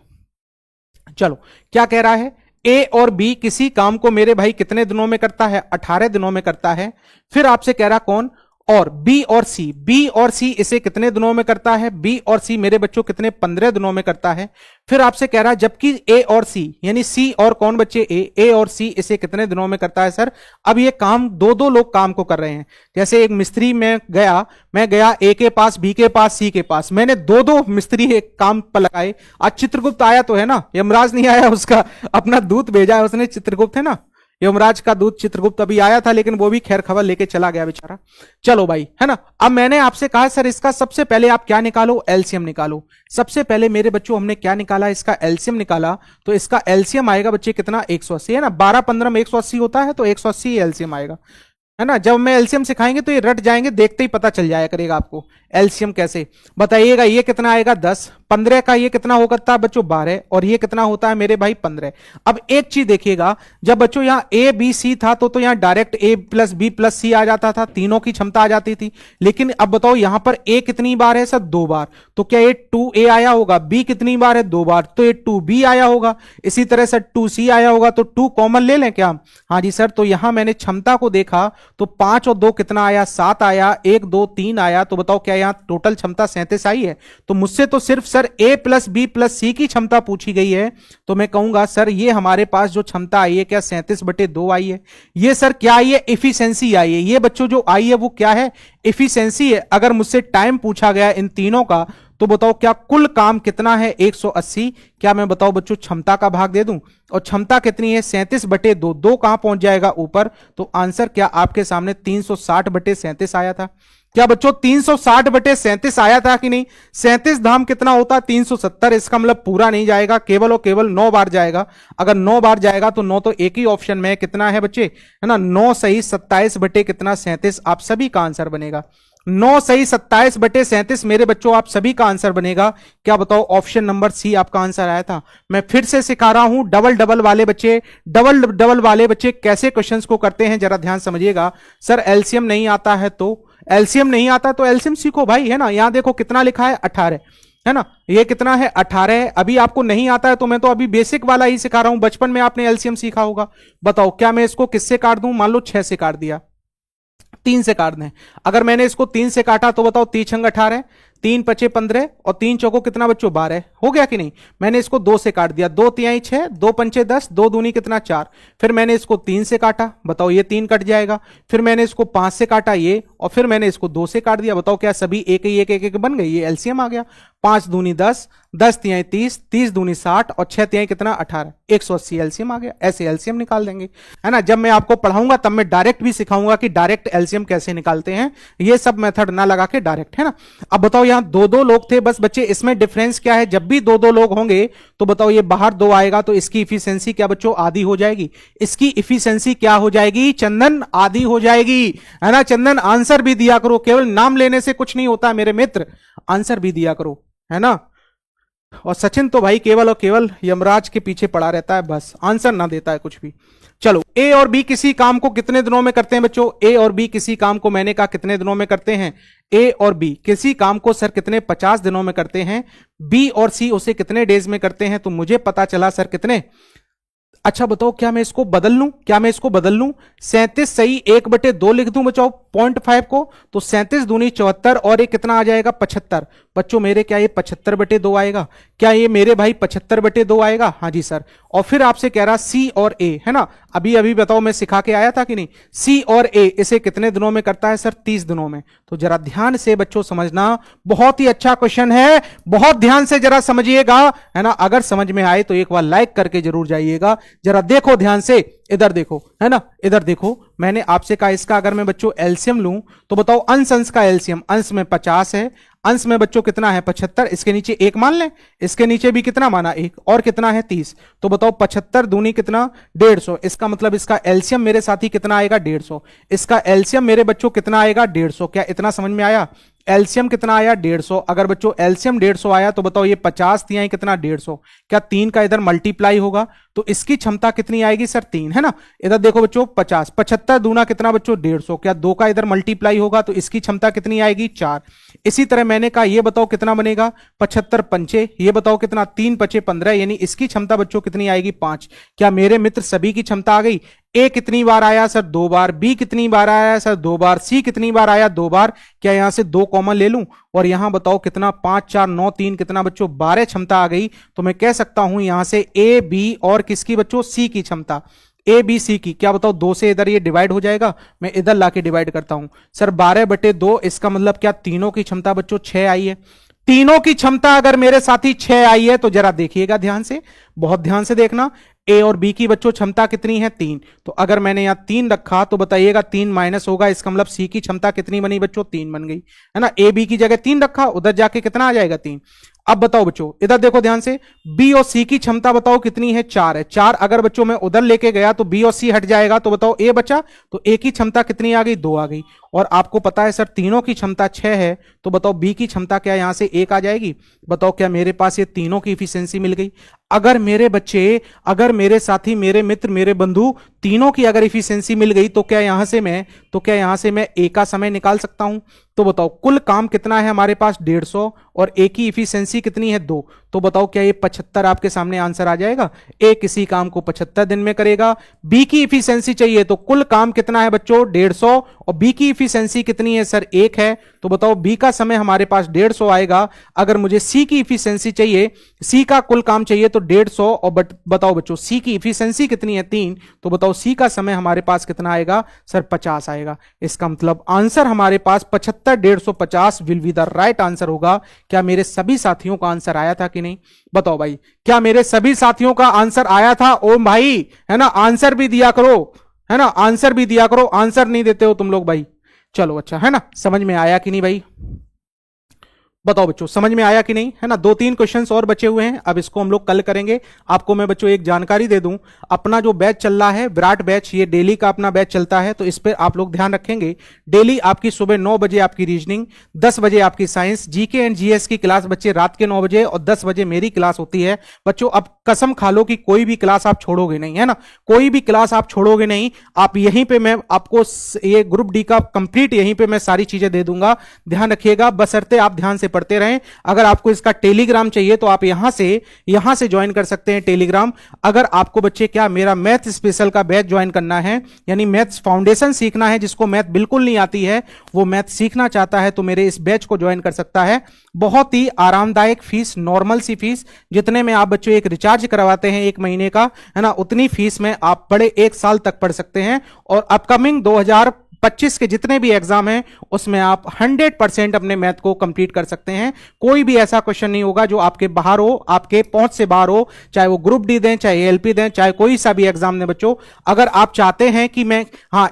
चलो क्या कह रहा है, ए और बी किसी काम को मेरे भाई कितने दिनों में करता है, 18 दिनों में करता है। फिर आपसे कह रहा कौन, और बी और सी, बी और सी इसे कितने दिनों में करता है, बी और सी मेरे बच्चों कितने 15 दिनों में करता है। फिर आपसे कह रहा है जबकि ए और सी, यानी सी और कौन बच्चे, ए और सी इसे कितने दिनों में करता है सर। अब ये काम दो लोग काम को कर रहे हैं, जैसे एक मिस्त्री मैं गया ए के पास, बी के पास, सी के पास, मैंने दो मिस्त्री एक काम पर लगाए। आज चित्रगुप्त आया तो है ना, यमराज नहीं आया, उसका अपना दूत भेजा है उसने, चित्रगुप्त है ना, यमराज का दूत चित्रगुप्त अभी आया था, लेकिन वो भी खैर खबर लेके चला गया बेचारा। चलो भाई, है ना। अब मैंने आपसे कहा सर इसका सबसे पहले आप क्या निकालो, एलसीएम निकालो। सबसे पहले मेरे बच्चों हमने क्या निकाला, इसका एलसीएम निकाला। तो इसका एलसीएम आएगा बच्चे कितना, 180, है ना, 12-15 में 180 होता है, तो 180 एलसीएम आएगा, है ना। जब मैं एलसीएम सिखाएंगे तो ये रट जाएंगे, देखते ही पता चल जाया करेगा आपको एलसीएम कैसे। बताइएगा ये कितना आएगा, 10, 15 का ये कितना हो सकता है बच्चों, 12, और ये कितना होता है मेरे भाई 15। अब एक चीज देखिएगा, जब बच्चों यहां ए बी सी था तो यहां डायरेक्ट ए प्लस बी प्लस सी आ जाता था, तीनों की क्षमता आ जाती थी। लेकिन अब बताओ यहां पर ए कितनी बार है सर, 2 बार। तो क्या ये 2a आया होगा, बी कितनी बार है, 2 बार, तो ये 2b आया होगा। इसी तरह से 2c आया होगा, तो 2 कॉमन ले लें क्या, हाँ जी सर। तो यहां मैंने क्षमता को देखा तो 5 और 2 कितना आया, 7 आया, 1 2 3 आया। तो बताओ क्या यहां टोटल क्षमता 37 आई है। तो मुझसे तो सिर्फ सर ए प्लस बी प्लस सी की क्षमता पूछी गई है, तो मैं कहूंगा सर ये हमारे पास जो क्षमता आई है क्या 37/2 आई है। ये सर क्या आई है, एफिशिएंसी आई है। ये बच्चों जो आई है वो क्या है, एफिशिएंसी है। अगर मुझसे टाइम पूछा गया इन तीनों का, तो बताओ क्या कुल काम कितना है, 180। क्या मैं बताओ बच्चों क्षमता का भाग दे दूं, और क्षमता कितनी है 37/2, 2 कहां पहुंच जाएगा ऊपर। तो आंसर क्या आपके सामने 360/37 आया था। क्या बच्चों 360/37 आया था कि नहीं। 37 धाम कितना होता है 370, इसका मतलब पूरा नहीं जाएगा, केवल और केवल 9 बार जाएगा। अगर 9 बार जाएगा तो 9 तो एक ही ऑप्शन में है, कितना है बच्चे, है ना, 9 सही 27/37 आप सभी का आंसर बनेगा। 9 सही 27/37 मेरे बच्चों आप सभी का आंसर बनेगा। क्या बताओ, ऑप्शन नंबर सी आपका आंसर आया था। मैं फिर से सिखा रहा हूं, डबल डबल वाले बच्चे कैसे क्वेश्चंस को करते हैं, जरा ध्यान समझिएगा। सर एलसीएम नहीं आता है तो एलसीएम नहीं आता तो एलसीएम सीखो भाई, है ना। यहां देखो कितना लिखा है 18, है ना, ये कितना है 18 है। अभी आपको नहीं आता है तो मैं तो अभी बेसिक वाला ही सिखा रहा हूं, बचपन में आपने एलसीएम सीखा होगा। बताओ क्या मैं इसको किससे काट दूं, मान लो 6 से काट दिया, 3 से काट दें। अगर मैंने इसको 3 से काटा तो बताओ 3 छंग 18, 3 पचे 15 और 3 चौको कितना बच्चों 12, हो गया कि नहीं। मैंने इसको 2 से काट दिया, 2 तिहाई 6, 2 पंचे 10, 2 दूनी कितना 4। फिर मैंने इसको 3 से काटा, बताओ ये 3 कट जाएगा। फिर मैंने इसको 5 से काटा ये, और फिर मैंने इसको 2 से काट दिया, बताओ क्या सभी एक ही एक बन गई, ये एलसीएम आ गया। 5 दूनी 10, 10 तिहाई 30, 30 दूनी 60 और 6 तिहाई कितना 18, 180 एलसीएम आ गया। ऐसे एलसीएम निकाल देंगे, है ना। जब मैं आपको पढ़ाऊंगा तब मैं डायरेक्ट भी सिखाऊंगा कि डायरेक्ट एलसीएम कैसे निकालते हैं, ये सब मेथड ना लगा के डायरेक्ट, है ना। अब बताओ यहां 2-2 लोग थे बस बच्चे, इसमें डिफरेंस क्या है, जब भी 2-2 लोग होंगे तो बताओ ये बाहर 2 आएगा तो इसकी इफिशिएंसी क्या बच्चों आधी हो जाएगी। इसकी इफिशिएंसी क्या हो जाएगी चंदन, आधी हो जाएगी, है ना। चंदन आंसर भी दिया करो, केवल नाम लेने से कुछ नहीं होता मेरे मित्र, आंसर भी दिया करो, है ना। और सचिन तो भाई केवल और केवल यमराज के पीछे पड़ा रहता है, बस आंसर ना देता है कुछ भी। चलो, ए और बी किसी काम को कितने दिनों में करते हैं बच्चों, ए और बी किसी काम को मैंने कहा कितने दिनों में करते हैं, ए और बी किसी काम को सर कितने 50 दिनों में करते हैं, बी और सी उसे कितने डेज में करते हैं, तो मुझे पता चला सर कितने। अच्छा बताओ क्या मैं इसको बदल लूं, क्या मैं इसको बदल लूं, 37 सही 1/2 लिख दूं बचाओ 0.5 को, तो 37 दूनी 74 और ये कितना आ जाएगा 75। बच्चों मेरे क्या ये 75/2 आएगा, क्या ये मेरे भाई 75/2 आएगा, हाँ जी सर। और फिर आपसे कह रहा सी और ए, है ना, अभी अभी बताओ मैं सिखा के आया था कि नहीं, सी और ए इसे कितने दिनों में करता है सर 30 दिनों में। तो जरा ध्यान से बच्चों समझना, बहुत ही अच्छा क्वेश्चन है, बहुत ध्यान से जरा समझिएगा, है ना। अगर समझ में आए तो एक बार लाइक करके जरूर जाइएगा। जरा देखो ध्यान से, इधर देखो, है ना, इधर देखो। मैंने आपसे कहा इसका अगर मैं बच्चों एलसीएम लूं तो बताओ अंश अंश का एलसीएम, अंश में 50 है, अंश में बच्चों कितना है 75, इसके नीचे 1 मान लें, इसके नीचे भी कितना माना 1, और कितना है 30, तो बताओ 75 दूनी कितना 150, इसका मतलब इसका एलसीएम मेरे साथी कितना आएगा 150, इसका एलसीएम मेरे बच्चों कितना आएगा 150। क्या इतना समझ में आया, एलसीएम कितना आया 150। अगर बच्चों एलसीएम 150 आया तो बताओ ये 50 तिहाई कितना 150, क्या 3 का इधर मल्टीप्लाई होगा तो इसकी क्षमता कितनी आएगी सर 3, है ना। इधर देखो बच्चों 50, 75 दूना कितना बच्चों 150, क्या 2 का इधर मल्टीप्लाई होगा तो इसकी क्षमता कितनी आएगी 4। इसी तरह मैंने कहा ये बताओ कितना बनेगा 75 पंचे, ये बताओ कितना 3 पचे 15, यानी इसकी क्षमता बच्चों कितनी आएगी 5। क्या मेरे मित्र सभी की क्षमता आ गई। ए कितनी बार आया सर 2 बार, बी कितनी बार आया सर 2 बार, सी कितनी बार आया 2 बार। क्या यहां से 2 कॉमन ले लूं और यहां बताओ कितना 5 4 9 3 कितना बच्चों 12 क्षमता आ गई। तो मैं कह सकता हूं यहां से ए बी और किसकी बच्चों सी की क्षमता, ए बी सी की, क्या बताओ 2 से इधर ये डिवाइड हो जाएगा, मैं इधर लाके डिवाइड करता हूं सर 12/2, इसका मतलब क्या तीनों की क्षमता बच्चों 6 आई है। तीनों की क्षमता अगर मेरे साथी 6 आई है तो जरा देखिएगा ध्यान से, बहुत ध्यान से देखना, ए और बी की बच्चों क्षमता कितनी है 3, तो अगर मैंने यहां 3 रखा तो बताइएगा 3 माइनस होगा, इसका मतलब सी की क्षमता कितनी बनी बच्चों 3 बन गई, है ना। ए बी की जगह 3 रखा, उधर जाके कितना आ जाएगा 3। अब बताओ बच्चों इधर देखो ध्यान से, बी और सी की क्षमता बताओ कितनी है 4 है, 4 अगर बच्चों मैं उधर लेके गया तो बी और सी हट जाएगा, तो बताओ ए बचा, तो ए की क्षमता कितनी आ गई 2 आ गई। और आपको पता है सर तीनों की क्षमता 6 है, तो बताओ बी की क्षमता क्या यहां से 1 आ जाएगी। बताओ क्या मेरे पास ये तीनों की इफिशियंसी मिल गई। अगर मेरे बच्चे, अगर मेरे साथी, मेरे मित्र, मेरे बंधु तीनों की अगर इफिशियंसी मिल गई तो क्या यहां से मैं ए का समय निकाल सकता हूं। तो बताओ कुल काम कितना है हमारे पास 150 और ए की इफिशियंसी कितनी है 2, तो बताओ क्या ये 75 आपके सामने आंसर आ जाएगा। ए किसी काम को 75 दिन में करेगा, बी की इफिशियंसी चाहिए तो कुल काम कितना है बच्चों 150 और बी की इफिशियंसी कितनी है सर 1 है, तो बताओ बी का समय हमारे पास 150 आएगा। अगर मुझे सी की इफिशियंसी चाहिए, सी का कुल काम चाहिए तो 150 और बताओ बच्चों सी की इफिशियंसी कितनी है 3, तो बताओ सी का समय हमारे पास कितना आएगा सर 50 आएगा। इसका मतलब आंसर हमारे पास 75 150 will be the right answer होगा। क्या मेरे सभी साथियों का आंसर आया था कि नहीं, बताओ भाई, क्या मेरे सभी साथियों का आंसर आया था। ओम भाई, है ना, आंसर भी दिया करो, है ना, आंसर भी दिया करो, आंसर नहीं देते हो तुम लोग भाई। चलो अच्छा, है ना, समझ में आया कि नहीं भाई, बताओ बच्चों समझ में आया कि नहीं, है ना। 2-3 क्वेश्चंस और बचे हुए हैं, अब इसको हम लोग कल करेंगे। आपको मैं बच्चों एक जानकारी दे दूं, अपना जो बैच चल रहा है विराट बैच, ये डेली का अपना बैच चलता है, तो इस पर आप लोग ध्यान रखेंगे। डेली आपकी सुबह 9 बजे आपकी रीजनिंग, 10 बजे आपकी साइंस, जीके एंड जीएस की क्लास बच्चे रात के 9 बजे और 10 बजे मेरी क्लास होती है बच्चों। अब कसम खा लो कि कोई भी क्लास आप छोड़ोगे नहीं, है ना, कोई भी क्लास आप छोड़ोगे नहीं। आप यहीं पे मैं आपको ये ग्रुप डी का कंप्लीट यहीं पे मैं सारी चीजें दे दूंगा, ध्यान रखिएगा, बशर्ते आप ध्यान से पढ़ते रहें। अगर आपको इसका टेलीग्राम चाहिए तो आप यहां से ज्वाइन कर सकते हैं टेलीग्राम। अगर आपको बच्चे क्या मेरा मैथ स्पेशल का बैच ज्वाइन करना है, यानी मैथ्स फाउंडेशन सीखना है, जिसको मैथ बिल्कुल नहीं आती है वो मैथ सीखना चाहता है तो मेरे इस बैच को ज्वाइन कर सकता है। बहुत ही आरामदायक फीस, नॉर्मल सी फीस, जितने में आप बच्चों एक रिचार्ज करवाते हैं 1 महीने का, है ना, उतनी फीस में आप बड़े 1 साल तक पढ़ सकते हैं। और अपकमिंग 2025 के जितने भी एग्जाम हैं उसमें आप 100% अपने मैथ को कंप्लीट कर सकते हैं। कोई भी ऐसा क्वेश्चन नहीं होगा जो आपके बाहर हो, आपके पहुंच से बाहर हो, चाहे वो ग्रुप डी दें, चाहे एलपी दें, चाहे कोई सा भी एग्जाम दें बच्चों। अगर आप चाहते हैं कि मैं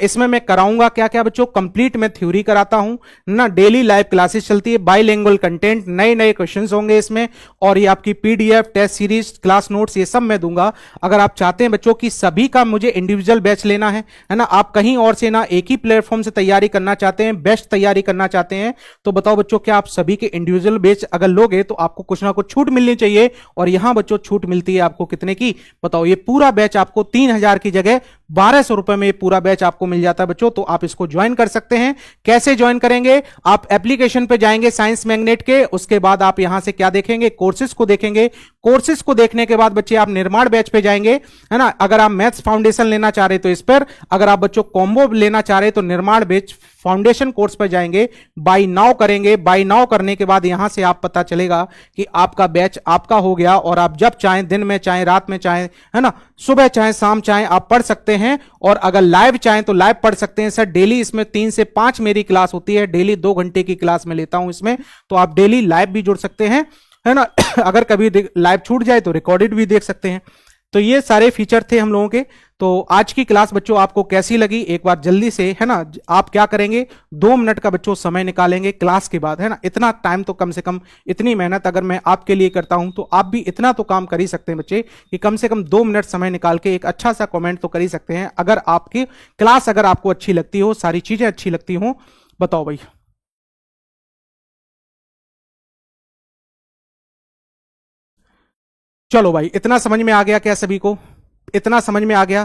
इसमें मैं कराऊंगा क्या क्या बच्चों, कंप्लीट मैं थ्योरी कराता हूं ना, डेली लाइव क्लासेस चलती है, बाइलिंगुअल कंटेंट, नए नए क्वेश्चंस होंगे इसमें, और ये आपकी PDF, test series, class notes, ये सब मैं दूंगा। अगर आप चाहते हैं बच्चों कि सभी का मुझे इंडिविजुअल बैच लेना है ना, आप कहीं और से ना एक ही प्लेटफॉर्म से तैयारी करना चाहते हैं, बेस्ट तैयारी करना चाहते हैं, तो बताओ बच्चों क्या आप सभी के इंडिविजुअल बैच अगर लोगे तो आपको कुछ ना कुछ छूट मिलनी चाहिए। और यहां बच्चों छूट मिलती है आपको कितने की बताओ, ये पूरा बैच आपको 3000 की जगह 1200 रुपए में पूरा बैच आपको मिल जाता है बच्चों। तो आप इसको ज्वाइन कर सकते हैं। कैसे ज्वाइन करेंगे, आप एप्लीकेशन पे जाएंगे साइंस मैग्नेट के, उसके बाद आप यहां से क्या देखेंगे, कोर्सेज को देखेंगे। कोर्सेज को देखने के बाद बच्चे आप निर्माण बैच पे जाएंगे, है ना। अगर आप मैथ्स फाउंडेशन लेना चाह रहे तो इस पर, अगर आप बच्चों कॉम्बो लेना चाह रहे तो निर्माण बैच फाउंडेशन कोर्स पर जाएंगे, बाय नाउ करेंगे। बाय नाउ करने के बाद यहां से आप पता चलेगा कि आपका बैच आपका हो गया, और आप जब चाहें, दिन में चाहें, रात में चाहें, है ना, सुबह चाहें, शाम चाहें, आप पढ़ सकते हैं। और अगर लाइव चाहें तो लाइव पढ़ सकते हैं। सर डेली इसमें 3 से 5 मेरी क्लास होती है, डेली 2 घंटे की क्लास में लेता हूं इसमें, तो आप डेली लाइव भी जुड़ सकते हैं, है ना। अगर कभी लाइव छूट जाए तो रिकॉर्डेड भी देख सकते हैं। तो ये सारे फीचर थे हम लोगों के। तो आज की क्लास बच्चों आपको कैसी लगी, एक बार जल्दी से, है ना, आप क्या करेंगे, 2 मिनट का बच्चों समय निकालेंगे क्लास के बाद, है ना। इतना टाइम तो कम से कम, इतनी मेहनत अगर मैं आपके लिए करता हूं तो आप भी इतना तो काम कर ही सकते हैं बच्चे, कि कम से कम 2 मिनट समय निकाल के एक अच्छा सा कमेंट तो कर ही सकते हैं। अगर आपकी क्लास अगर आपको अच्छी लगती हो, सारी चीजें अच्छी लगती हो, बताओ भाई। चलो भाई, इतना समझ में आ गया क्या सभी को, इतना समझ में आ गया,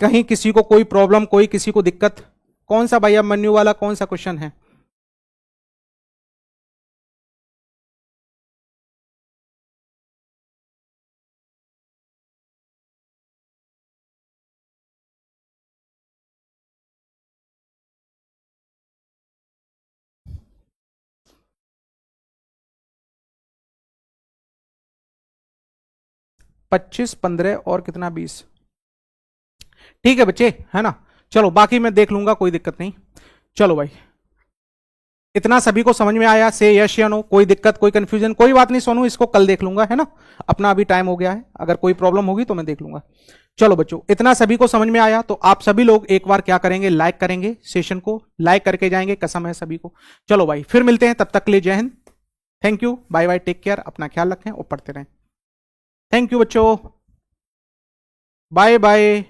कहीं किसी को कोई प्रॉब्लम, कोई किसी को दिक्कत। कौन सा भाई अब मन्यू वाला कौन सा क्वेश्चन है? पच्चीस, 15 और कितना, 20। ठीक है बच्चे, है ना। चलो बाकी मैं देख लूंगा, कोई दिक्कत नहीं। चलो भाई, इतना सभी को समझ में आया, से यस या नो, कोई दिक्कत, कोई कंफ्यूजन? कोई बात नहीं सोनू, इसको कल देख लूंगा, है ना, अपना अभी टाइम हो गया है, अगर कोई प्रॉब्लम होगी तो मैं देख लूंगा। चलो बच्चों, इतना सभी को समझ में आया तो आप सभी लोग एक बार क्या करेंगे, लाइक करेंगे, सेशन को लाइक करके जाएंगे, कसम है सभी को। चलो भाई, फिर मिलते हैं, तब तक के लिए जय हिंद, thank you, bye bye, take care, अपना ख्याल रखें और पढ़ते रहें। थैंक यू बच्चों, बाय बाय।